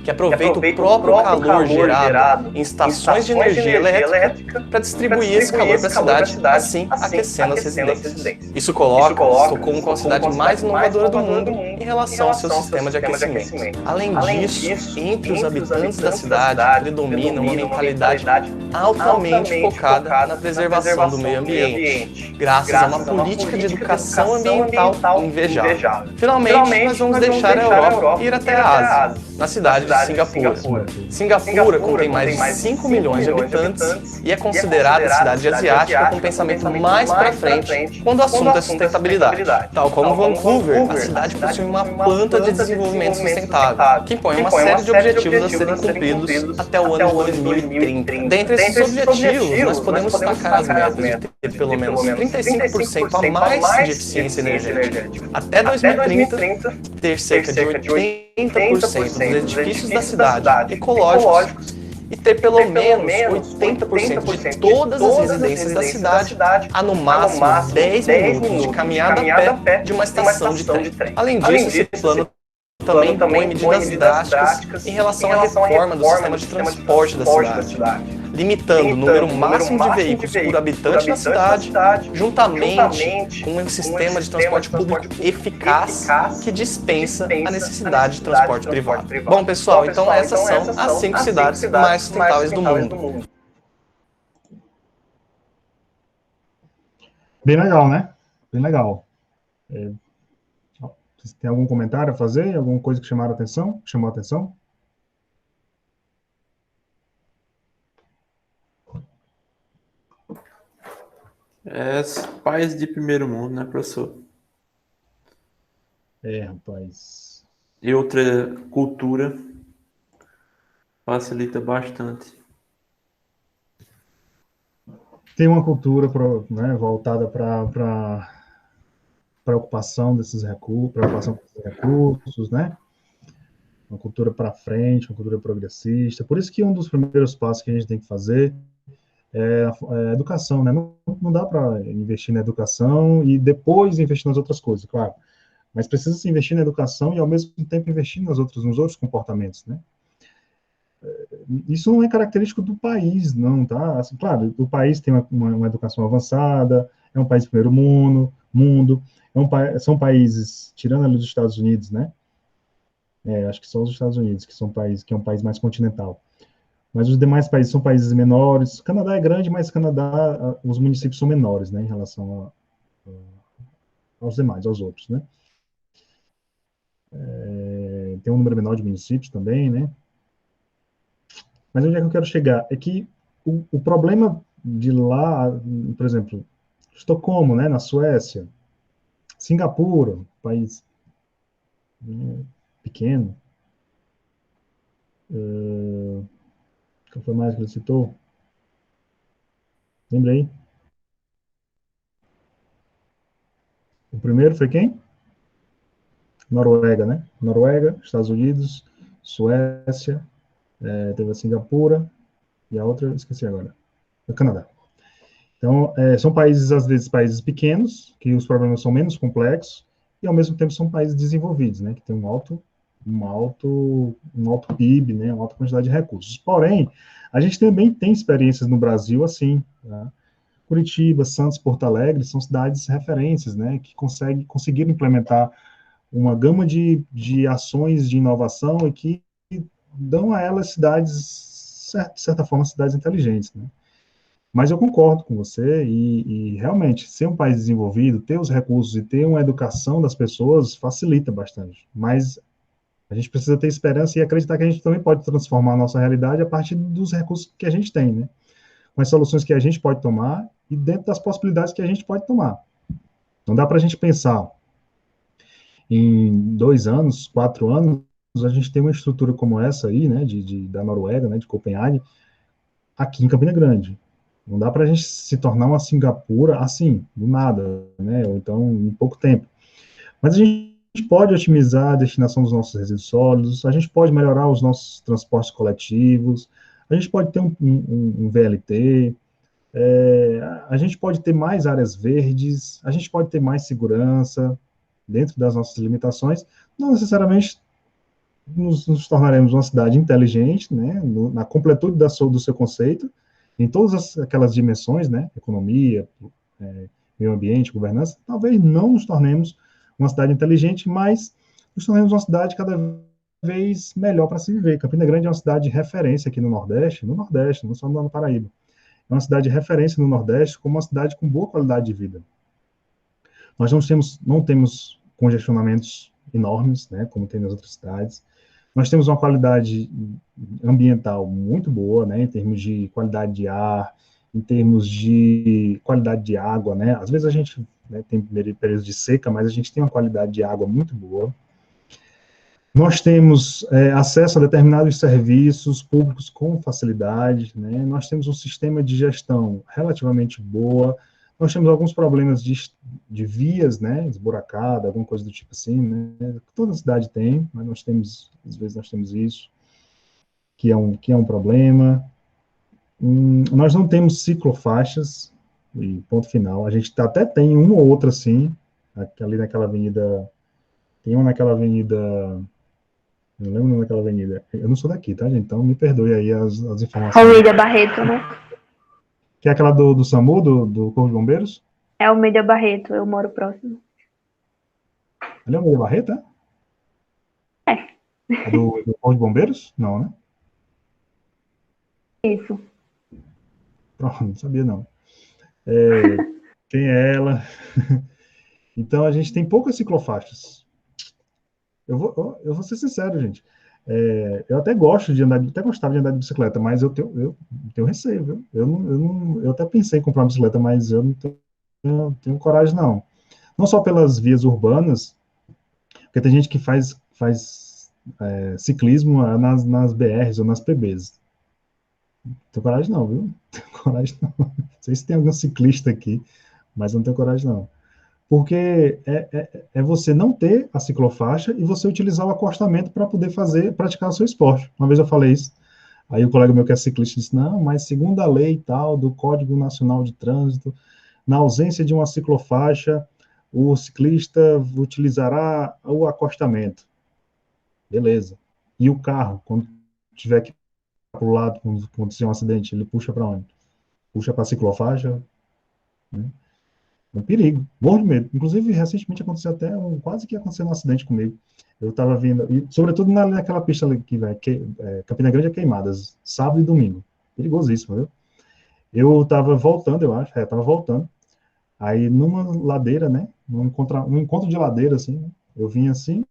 que aproveita o próprio calor gerado em estações de energia elétrica para distribuir esse calor para a cidade, assim aquecendo as residências. Isso coloca Estocolmo como a cidade mais inovadora do mundo em relação ao seu sistema de aquecimento. Além disso, entre os habitantes da cidade predomina uma mentalidade altamente focada na preservação do meio ambiente, graças a uma política de educação ambiental invejável. Finalmente, nós vamos deixar a Europa e ir até a Ásia, na cidade de Singapura. Singapura contém mais de 5 milhões de habitantes e é considerada a cidade asiática com pensamento mais para frente quando o assunto é sustentabilidade. Tal como Vancouver, a cidade possui uma planta de desenvolvimento sustentável, que impõe uma série de objetivos a serem cumpridos até o ano de 2030. Dentre esses objetivos, nós podemos destacar as metas de ter pelo menos 35% a mais de eficiência energética até 2030, ter cerca de 80% dos edifícios da cidade ecológicos e ter pelo menos 80% de todas as residências da cidade a no máximo 10 minutos de caminhada a pé de uma estação de trem. Além disso, esse plano também impõe medidas drásticas em relação à reforma do sistema de transporte da cidade, limitando o número máximo de veículos por habitante na cidade, juntamente com um sistema de transporte público eficaz que dispensa a necessidade de transporte privado. Bom, pessoal, então essas são as 5 cidades mais sustentáveis do mundo. Bem legal, né? Bem legal. Vocês têm algum comentário a fazer? Alguma coisa que chamou a atenção? É país de primeiro mundo, né, professor? Rapaz. E outra cultura facilita bastante. Tem uma cultura voltada para preocupação desses recursos, né? uma cultura para frente, uma cultura progressista. Por isso que um dos primeiros passos que a gente tem que fazer é a educação, né? Não dá para investir na educação e depois investir nas outras coisas, claro. Mas precisa se investir na educação e, ao mesmo tempo, investir nos outros comportamentos, né? Isso não é característico do país, não, tá? Assim, claro, o país tem uma educação avançada, é um país primeiro mundo são países, tirando ali dos Estados Unidos, né? Acho que só os Estados Unidos, que é um país mais continental. Mas os demais países são países menores. O Canadá é grande, mas Canadá, os municípios são menores, né, em relação aos demais, aos outros, né? Tem um número menor de municípios também, né? Mas onde é que eu quero chegar? É que o problema de lá, por exemplo, Estocolmo, né, na Suécia, Singapura, país, né, pequeno, qual foi mais que ele citou? Lembra aí? O primeiro foi quem? Noruega, né? Noruega, Estados Unidos, Suécia, teve a Singapura, e a outra, eu esqueci agora, o Canadá. Então, são países, às vezes, países pequenos, que os problemas são menos complexos, e, ao mesmo tempo, são países desenvolvidos, né? Que tem um alto PIB, né? Uma alta quantidade de recursos. Porém, a gente também tem experiências no Brasil assim, tá? Curitiba, Santos, Porto Alegre são cidades referências, né? Que conseguiram implementar uma gama de ações de inovação e que dão a elas cidades, de certa forma, cidades inteligentes, né? Mas eu concordo com você e realmente, ser um país desenvolvido, ter os recursos e ter uma educação das pessoas facilita bastante. Mas a gente precisa ter esperança e acreditar que a gente também pode transformar a nossa realidade a partir dos recursos que a gente tem, né? Com as soluções que a gente pode tomar e dentro das possibilidades que a gente pode tomar. Não dá para a gente pensar em 2 anos, 4 anos, a gente tem uma estrutura como essa aí, né, da Noruega, né, de Copenhague, aqui em Campina Grande. Não dá para a gente se tornar uma Singapura assim, do nada, né, ou então em pouco tempo. Mas a gente pode otimizar a destinação dos nossos resíduos sólidos, a gente pode melhorar os nossos transportes coletivos, a gente pode ter um VLT, a gente pode ter mais áreas verdes, a gente pode ter mais segurança dentro das nossas limitações, não necessariamente nos tornaremos uma cidade inteligente, né, na completude do seu conceito, em todas aquelas dimensões, né, economia, meio ambiente, governança, talvez não nos tornemos uma cidade inteligente, mas nos tornemos uma cidade cada vez melhor para se viver. Campina Grande é uma cidade de referência aqui no Nordeste, não só no Paraíba. É uma cidade de referência no Nordeste como uma cidade com boa qualidade de vida. Nós não temos congestionamentos enormes, né, como tem nas outras cidades. Nós temos uma qualidade ambiental muito boa, né, em termos de qualidade de ar, em termos de qualidade de água, né. Às vezes a gente, né, tem períodos de seca, mas a gente tem uma qualidade de água muito boa. Nós temos acesso a determinados serviços públicos com facilidade, né? Nós temos um sistema de gestão relativamente boa, nós temos alguns problemas de vias, né, esburacada, alguma coisa do tipo assim, né? Toda cidade tem, mas às vezes nós temos isso, que é um problema. Nós não temos ciclofaixas, e ponto final. A gente até tem uma ou outra, assim, ali naquela avenida, tem uma naquela avenida... Não lembro o nome daquela avenida. Eu não sou daqui, tá, gente? Então me perdoe aí as informações. Almeida Barreto, né? Que é aquela do SAMU, do Corpo de Bombeiros? É Almeida Barreto, eu moro próximo. Ali é Almeida Barreto, é? É do Corpo de Bombeiros? Não, né? Isso. Pronto, não sabia não. Quem é ela? Então a gente tem poucas ciclofaixas. Eu vou ser sincero, gente. Eu até gosto de andar, até gostava de andar de bicicleta, mas eu tenho receio, viu? Eu até pensei em comprar uma bicicleta, mas eu não tenho coragem, não. Não só pelas vias urbanas, porque tem gente que faz ciclismo nas BRs ou nas PBs. Não tenho coragem, não, viu? Não tenho coragem, não. Não sei se tem algum ciclista aqui, mas não tenho coragem, não. porque é você não ter a ciclofaixa e você utilizar o acostamento para poder praticar o seu esporte. Uma vez eu falei isso, aí o colega meu que é ciclista disse, não, mas segundo a lei e tal, do Código Nacional de Trânsito, na ausência de uma ciclofaixa, o ciclista utilizará o acostamento. Beleza. E o carro, quando tiver que ir para o lado, quando acontecer um acidente, ele puxa para onde? Puxa para a ciclofaixa, né? É um perigo, morro de medo. Inclusive, recentemente aconteceu até, quase que aconteceu um acidente comigo. Eu estava vindo, e, sobretudo naquela pista ali que vai, Campina Grande é Queimadas, sábado e domingo. Perigosíssimo, viu? Eu estava voltando, eu acho, estava voltando. Aí, numa ladeira, né, num encontro de ladeira, assim, né, eu vim assim,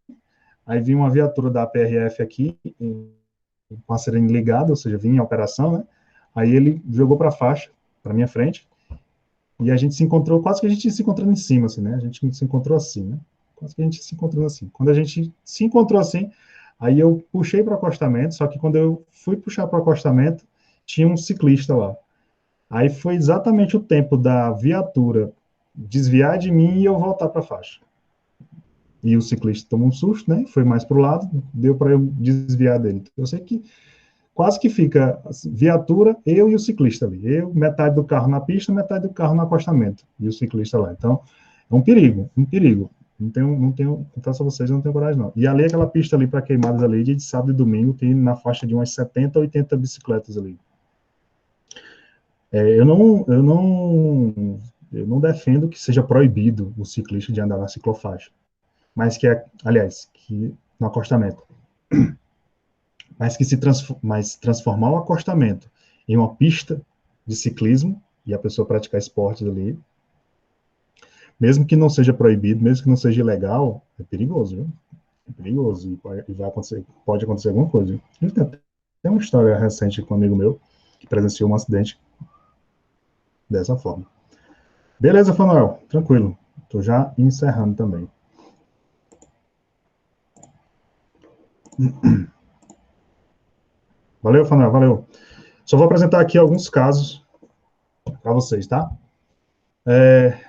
aí vinha uma viatura da PRF aqui, com a sirene ligada, ou seja, vinha em operação, né, aí ele jogou para a faixa, para minha frente, e a gente se encontrou, quase que a gente se encontrando em cima, assim, né, a gente se encontrou assim, né, quase que a gente se encontrou assim. Quando a gente se encontrou assim, aí eu puxei para o acostamento, só que quando eu fui puxar para o acostamento, tinha um ciclista lá. Aí foi exatamente o tempo da viatura desviar de mim e eu voltar para a faixa. E o ciclista tomou um susto, né? Foi mais para o lado, deu para eu desviar dele. Eu sei que quase que fica viatura, eu e o ciclista ali. Eu, metade do carro na pista, metade do carro no acostamento. E o ciclista lá. Então, é um perigo, um perigo. Confesso a vocês, eu não tenho coragem, não. E ali, aquela pista ali para Queimadas ali, de sábado e domingo, tem na faixa de umas 70, 80 bicicletas ali. Eu não defendo que seja proibido o ciclista de andar na ciclofaixa, mas que no acostamento, mas transformar o acostamento em uma pista de ciclismo e a pessoa praticar esportes ali, mesmo que não seja proibido, mesmo que não seja ilegal, é perigoso, viu? É perigoso e pode acontecer alguma coisa. Tem uma história recente com um amigo meu que presenciou um acidente dessa forma. Beleza, Fanuel, tranquilo. Estou já encerrando também. Valeu, Fanuel, valeu. Só vou apresentar aqui alguns casos para vocês, tá?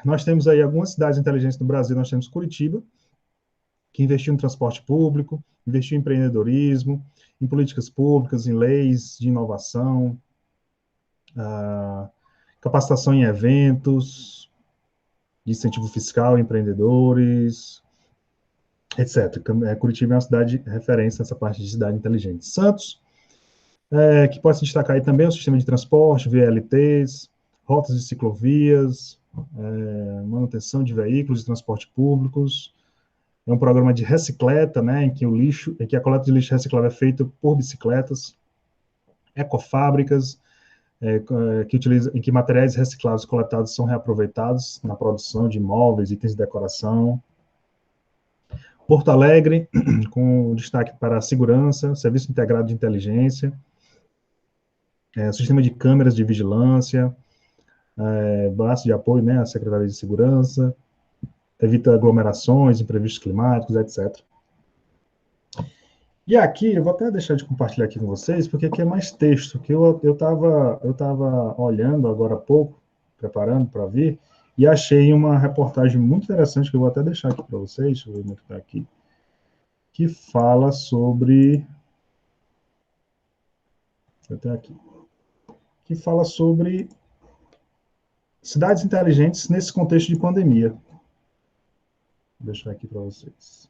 Nós temos aí algumas cidades inteligentes do Brasil. Nós temos Curitiba, que investiu em transporte público, investiu em empreendedorismo, em políticas públicas, em leis de inovação, capacitação em eventos, de incentivo fiscal, empreendedores, etc. Curitiba é uma cidade de referência nessa parte de cidade inteligente. Santos, que pode se destacar aí também o sistema de transporte, VLTs, rotas de ciclovias, manutenção de veículos de transporte públicos. É um programa de recicleta, né, em que a coleta de lixo reciclável é feita por bicicletas, ecofábricas, em que materiais reciclados coletados são reaproveitados na produção de móveis, itens de decoração. Porto Alegre, com destaque para a segurança, serviço integrado de inteligência, sistema de câmeras de vigilância, braço de apoio, né, à Secretaria de Segurança, evita aglomerações, imprevistos climáticos, etc. E aqui, eu vou até deixar de compartilhar aqui com vocês, porque aqui é mais texto, que eu tava olhando agora há pouco, preparando para vir, e achei uma reportagem muito interessante, que eu vou até deixar aqui para vocês, deixa eu ver como é que está aqui, que fala sobre... Até aqui. Que fala sobre cidades inteligentes nesse contexto de pandemia. Vou deixar aqui para vocês.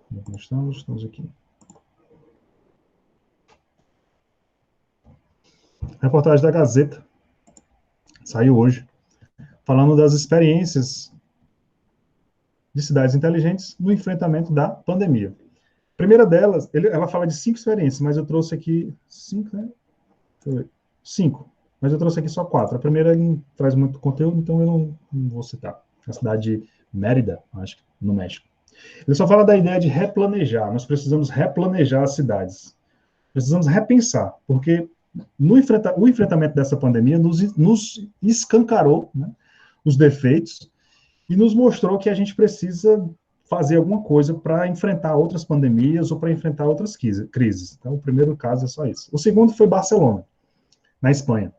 Como é que nós estamos aqui. Reportagem da Gazeta, saiu hoje, falando das experiências de cidades inteligentes no enfrentamento da pandemia. A primeira delas, ela fala de 5 experiências, mas eu trouxe aqui 5, né? 5, mas eu trouxe aqui só 4. A primeira traz muito conteúdo, então eu não vou citar. A cidade de Mérida, acho que no México. Ele só fala da ideia de replanejar. Nós precisamos replanejar as cidades. Precisamos repensar, porque o enfrentamento dessa pandemia nos escancarou, né, os defeitos e nos mostrou que a gente precisa fazer alguma coisa para enfrentar outras pandemias ou para enfrentar outras crises. Então, o primeiro caso é só isso. O segundo foi Barcelona, na Espanha.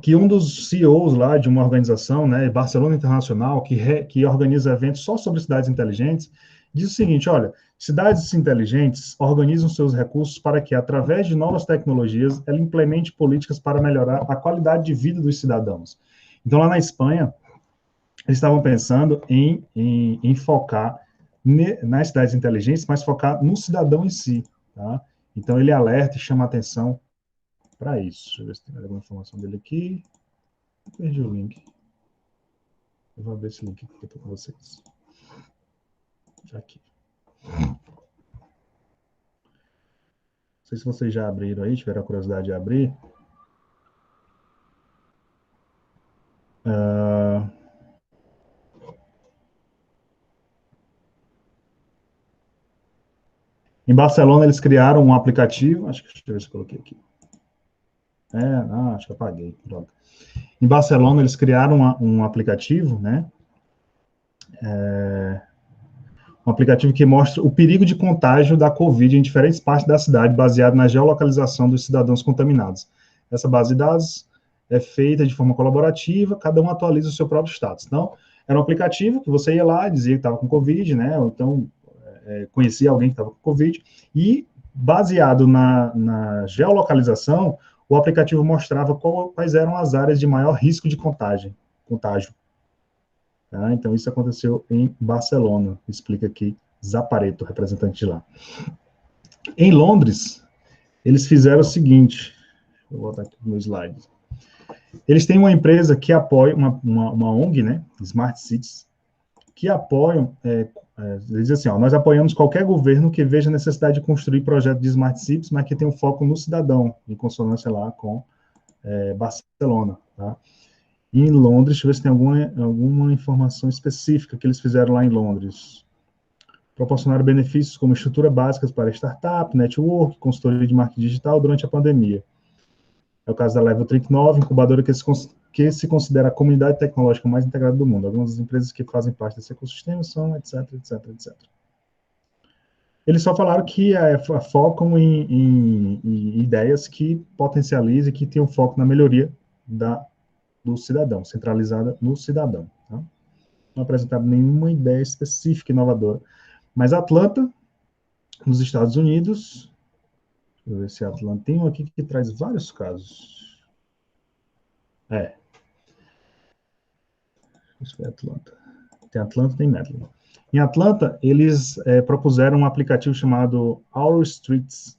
que um dos CEOs lá de uma organização, né, Barcelona Internacional, que organiza eventos só sobre cidades inteligentes, diz o seguinte, olha, cidades inteligentes organizam seus recursos para que, através de novas tecnologias, ela implemente políticas para melhorar a qualidade de vida dos cidadãos. Então, lá na Espanha, eles estavam pensando em focar nas cidades inteligentes, mas focar no cidadão em si, tá? Então, ele alerta e chama atenção para isso. Deixa eu ver se tem alguma informação dele aqui. Perdi o link. Eu vou abrir esse link aqui para vocês. Já aqui. Não sei se vocês já abriram aí, tiveram a curiosidade de abrir. Em Barcelona, eles criaram um aplicativo. Deixa eu ver se eu coloquei aqui. Acho que eu apaguei. Droga. Em Barcelona, eles criaram um aplicativo, né? Um aplicativo que mostra o perigo de contágio da Covid em diferentes partes da cidade, baseado na geolocalização dos cidadãos contaminados. Essa base de dados é feita de forma colaborativa, cada um atualiza o seu próprio status. Então, era um aplicativo que você ia lá, dizia que estava com Covid, né? Ou então, conhecia alguém que estava com Covid, e baseado na geolocalização, o aplicativo mostrava quais eram as áreas de maior risco de contágio. Tá? Então, isso aconteceu em Barcelona, explica aqui Zapareto, representante de lá. Em Londres, eles fizeram o seguinte, vou botar aqui no meu slide. Eles têm uma empresa que apoia, uma ONG, né, Smart Cities, que apoiam, eles dizem assim, nós apoiamos qualquer governo que veja a necessidade de construir projetos de Smart Cities, mas que tenha um foco no cidadão, em consonância lá com Barcelona, tá? E em Londres, deixa eu ver se tem alguma informação específica que eles fizeram lá em Londres. Proporcionaram benefícios como estrutura básicas para startup, network, consultoria de marketing digital durante a pandemia. É o caso da Level 39, incubadora que se considera a comunidade tecnológica mais integrada do mundo. Algumas das empresas que fazem parte desse ecossistema são, etc, etc, etc. Eles só falaram que focam em ideias que potencializem, que tenham foco na melhoria do cidadão, centralizada no cidadão. Tá? Não apresentaram nenhuma ideia específica inovadora. Mas Atlanta, nos Estados Unidos, deixa eu ver se Atlanta tem um aqui que traz vários casos. Isso foi Atlanta. Tem Atlanta, tem Medley. Em Atlanta, eles propuseram um aplicativo chamado Our Streets,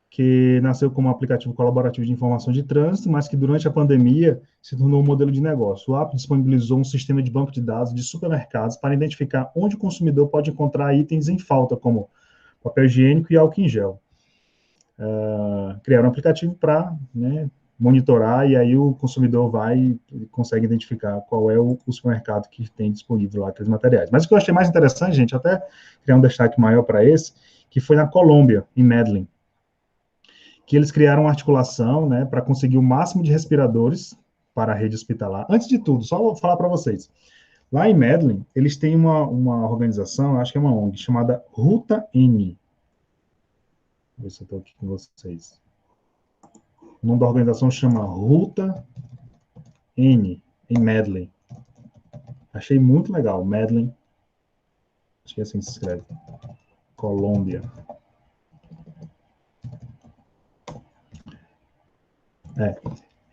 que nasceu como um aplicativo colaborativo de informação de trânsito, mas que durante a pandemia se tornou um modelo de negócio. O app disponibilizou um sistema de banco de dados de supermercados para identificar onde o consumidor pode encontrar itens em falta, como papel higiênico e álcool em gel. Criaram um aplicativo para monitorar, e aí o consumidor vai e consegue identificar qual é o supermercado que tem disponível lá aqueles materiais. Mas o que eu achei mais interessante, gente, até criar um destaque maior para esse, que foi na Colômbia, em Medellín, que eles criaram uma articulação, né, para conseguir o máximo de respiradores para a rede hospitalar. Antes de tudo, só vou falar para vocês. Lá em Medellín, eles têm uma organização, acho que é uma ONG, chamada Ruta N. Vou ver se eu estou aqui com vocês. O nome da organização chama Ruta N, em Medellín. Achei muito legal, Medellín. Acho que é assim que se escreve. Colômbia.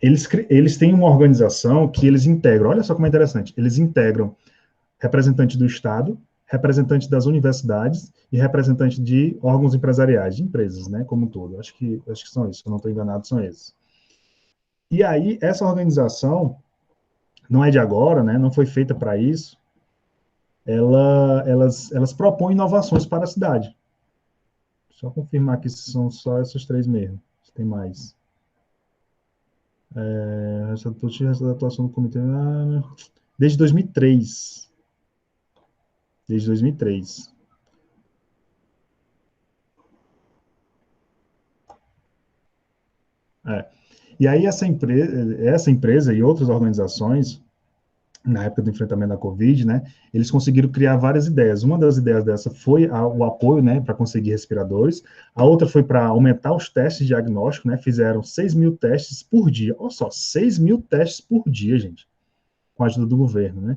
Eles têm uma organização que eles integram, olha só como é interessante, eles integram representante do Estado, representante das universidades e representante de órgãos empresariais, de empresas, né, como um todo. Acho que são esses, se eu não estou enganado, são esses. E aí, essa organização, não é de agora, né, não foi feita para isso, elas propõem inovações para a cidade. Só confirmar que são só esses três mesmo, se tem mais. Essa atuação do comitê desde 2003. Desde 2003. E aí essa empresa e outras organizações, na época do enfrentamento da Covid, né, eles conseguiram criar várias ideias. Uma das ideias dessa foi o apoio, né, para conseguir respiradores. A outra foi para aumentar os testes diagnósticos, né, fizeram 6.000 testes por dia. Olha só, 6.000 testes por dia, gente, com a ajuda do governo, né.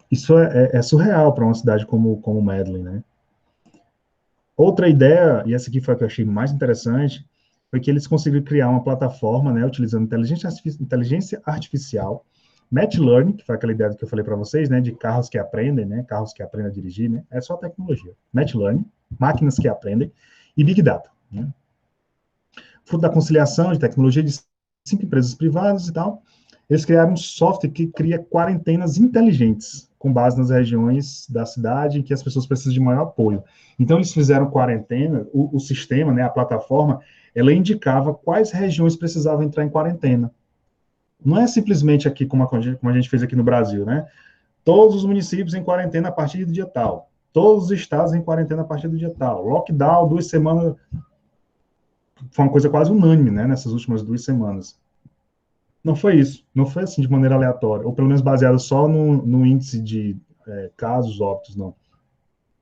Isso é surreal para uma cidade como Medellín, né. Outra ideia, e essa aqui foi a que eu achei mais interessante, foi que eles conseguiram criar uma plataforma, né, utilizando inteligência artificial, Machine Learning, que foi aquela ideia que eu falei para vocês, né, de carros que aprendem, né, carros que aprendem a dirigir, né, é só tecnologia. Machine Learning, máquinas que aprendem, e Big Data, né. Fruto da conciliação de tecnologia de 5 empresas privadas e tal, eles criaram um software que cria quarentenas inteligentes, com base nas regiões da cidade em que as pessoas precisam de maior apoio. Então, eles fizeram quarentena, o sistema, né, a plataforma, ela indicava quais regiões precisavam entrar em quarentena. Não é simplesmente aqui, como a gente fez aqui no Brasil, né? Todos os municípios em quarentena a partir do dia tal. Todos os estados em quarentena a partir do dia tal. Lockdown, 2 semanas. Foi uma coisa quase unânime, né, nessas últimas 2 semanas. Não foi isso. Não foi assim de maneira aleatória, ou pelo menos baseado só no índice de casos, óbitos, não.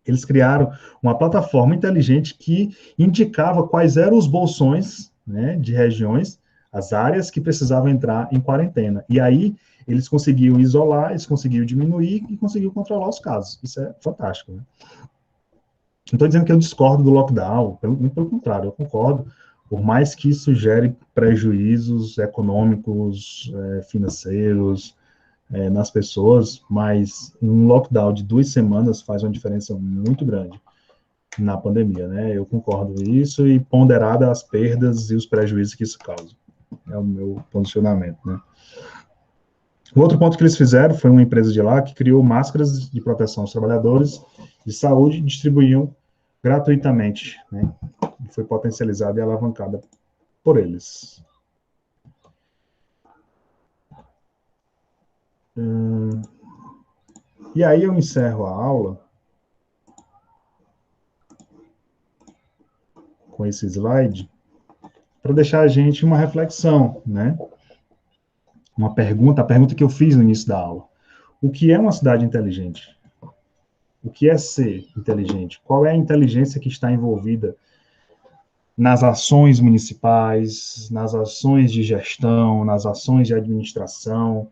Eles criaram uma plataforma inteligente que indicava quais eram os bolsões, né, de regiões, as áreas que precisavam entrar em quarentena. E aí, eles conseguiam isolar, eles conseguiam diminuir e conseguiam controlar os casos. Isso é fantástico, né? Não estou dizendo que eu discordo do lockdown, pelo contrário, eu concordo, por mais que isso gere prejuízos econômicos, financeiros, nas pessoas, mas um lockdown de 2 semanas faz uma diferença muito grande na pandemia, né? Eu concordo com isso e ponderada as perdas e os prejuízos que isso causa. É o meu posicionamento, né? O outro ponto que eles fizeram foi uma empresa de lá que criou máscaras de proteção aos trabalhadores de saúde e distribuíam gratuitamente, né? Foi potencializada e alavancada por eles. E aí eu encerro a aula com esse slide para deixar a gente uma reflexão, né? Uma pergunta, a pergunta que eu fiz no início da aula. O que é uma cidade inteligente? O que é ser inteligente? Qual é a inteligência que está envolvida nas ações municipais, nas ações de gestão, nas ações de administração?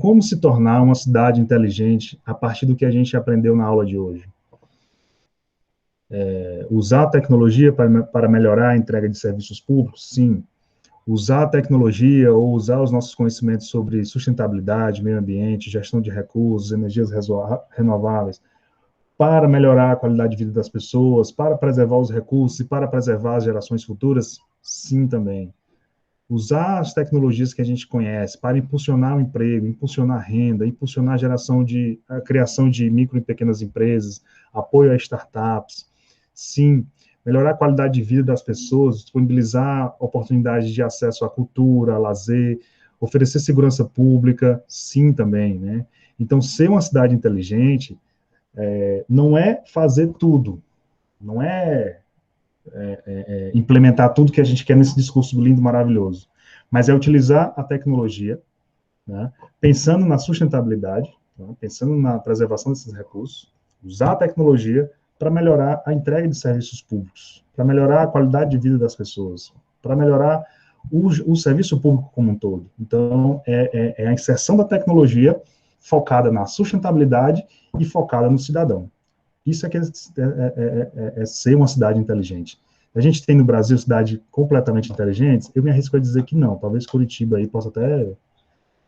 Como se tornar uma cidade inteligente a partir do que a gente aprendeu na aula de hoje? Usar a tecnologia para melhorar a entrega de serviços públicos? Sim. Usar a tecnologia ou usar os nossos conhecimentos sobre sustentabilidade, meio ambiente, gestão de recursos, energias renováveis, para melhorar a qualidade de vida das pessoas, para preservar os recursos e para preservar as gerações futuras? Sim, também. Usar as tecnologias que a gente conhece para impulsionar o emprego, impulsionar a renda, impulsionar a criação de micro e pequenas empresas, apoio a startups. Sim. Melhorar a qualidade de vida das pessoas, disponibilizar oportunidades de acesso à cultura, a lazer, oferecer segurança pública, sim, também, né? Então, ser uma cidade inteligente não é fazer tudo, não é implementar tudo que a gente quer nesse discurso lindo, maravilhoso, mas é utilizar a tecnologia, né, pensando na sustentabilidade, né, pensando na preservação desses recursos, usar a tecnologia para melhorar a entrega de serviços públicos, para melhorar a qualidade de vida das pessoas, para melhorar o serviço público como um todo. Então, é a inserção da tecnologia focada na sustentabilidade e focada no cidadão. Isso é ser uma cidade inteligente. A gente tem no Brasil cidades completamente inteligentes? Eu me arrisco a dizer que não. Talvez Curitiba aí possa até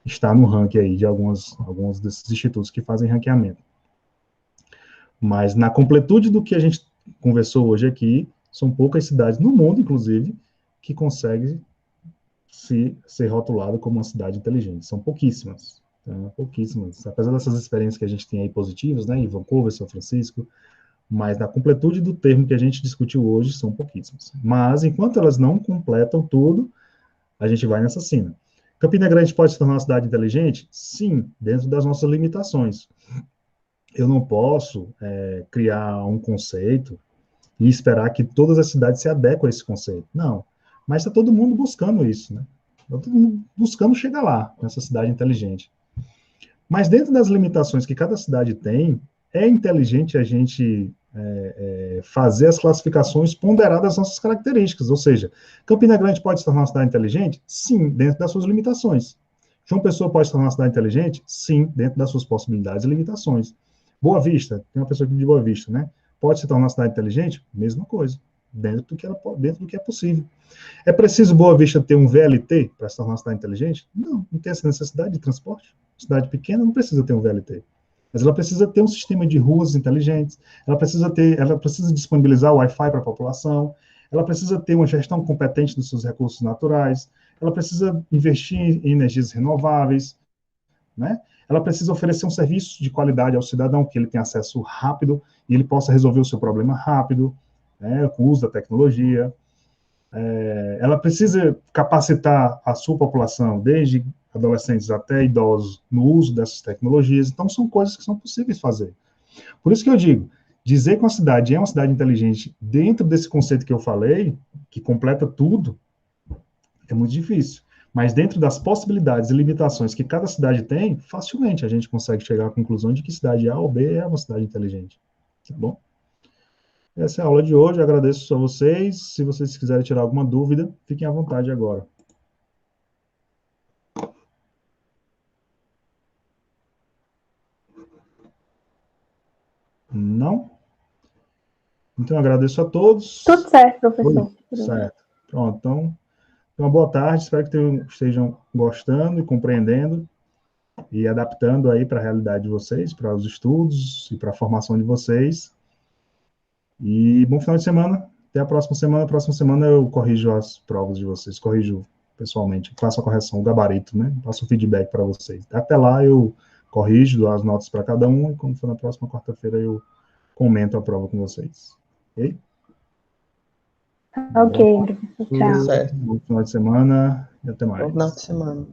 estar no ranking aí de alguns desses institutos que fazem ranqueamento. Mas na completude do que a gente conversou hoje aqui, são poucas cidades no mundo, inclusive, que conseguem ser rotulado como uma cidade inteligente. São pouquíssimas. Pouquíssimas. Apesar dessas experiências que a gente tem aí positivas, né, em Vancouver, São Francisco, mas na completude do termo que a gente discutiu hoje, são pouquíssimas. Mas, enquanto elas não completam tudo, a gente vai nessa cena. Campina Grande pode se tornar uma cidade inteligente? Sim, dentro das nossas limitações. Eu não posso criar um conceito e esperar que todas as cidades se adequem a esse conceito. Não. Mas está todo mundo buscando isso, né? Todo mundo buscando chegar lá, nessa cidade inteligente. Mas dentro das limitações que cada cidade tem, é inteligente a gente fazer as classificações ponderadas às nossas características. Ou seja, Campina Grande pode se tornar uma cidade inteligente? Sim, dentro das suas limitações. João Pessoa pode se tornar uma cidade inteligente? Sim, dentro das suas possibilidades e limitações. Boa Vista, tem uma pessoa aqui de Boa Vista, né? Pode se tornar uma cidade inteligente? Mesma coisa, dentro do que é possível. É preciso Boa Vista ter um VLT para se tornar uma cidade inteligente? Não, não tem essa necessidade de transporte. Cidade pequena não precisa ter um VLT. Mas ela precisa ter um sistema de ruas inteligentes, ela precisa disponibilizar o Wi-Fi para a população, ela precisa ter uma gestão competente dos seus recursos naturais, ela precisa investir em energias renováveis, né? Ela precisa oferecer um serviço de qualidade ao cidadão, que ele tenha acesso rápido e ele possa resolver o seu problema rápido, né, com o uso da tecnologia. Ela precisa capacitar a sua população, desde adolescentes até idosos, no uso dessas tecnologias. Então, são coisas que são possíveis fazer. Por isso que eu digo, dizer que uma cidade é uma cidade inteligente dentro desse conceito que eu falei, que completa tudo, é muito difícil. Mas dentro das possibilidades e limitações que cada cidade tem, facilmente a gente consegue chegar à conclusão de que cidade A ou B é uma cidade inteligente. Tá bom? Essa é a aula de hoje, eu agradeço a vocês. Se vocês quiserem tirar alguma dúvida, fiquem à vontade agora. Não? Então, eu agradeço a todos. Tudo certo, professor. Certo. Pronto, então, uma boa tarde. Espero que estejam gostando e compreendendo e adaptando aí para a realidade de vocês, para os estudos e para a formação de vocês. E bom final de semana. Até a próxima semana. Próxima semana eu corrijo as provas de vocês, corrijo pessoalmente, faço a correção, o gabarito, né? Passo o feedback para vocês. Até lá eu corrijo, dou as notas para cada um, e quando for na próxima quarta-feira eu comento a prova com vocês. Ok? Ok, professor. Tchau. Certo. Bom final de semana e até mais. Bom final de semana.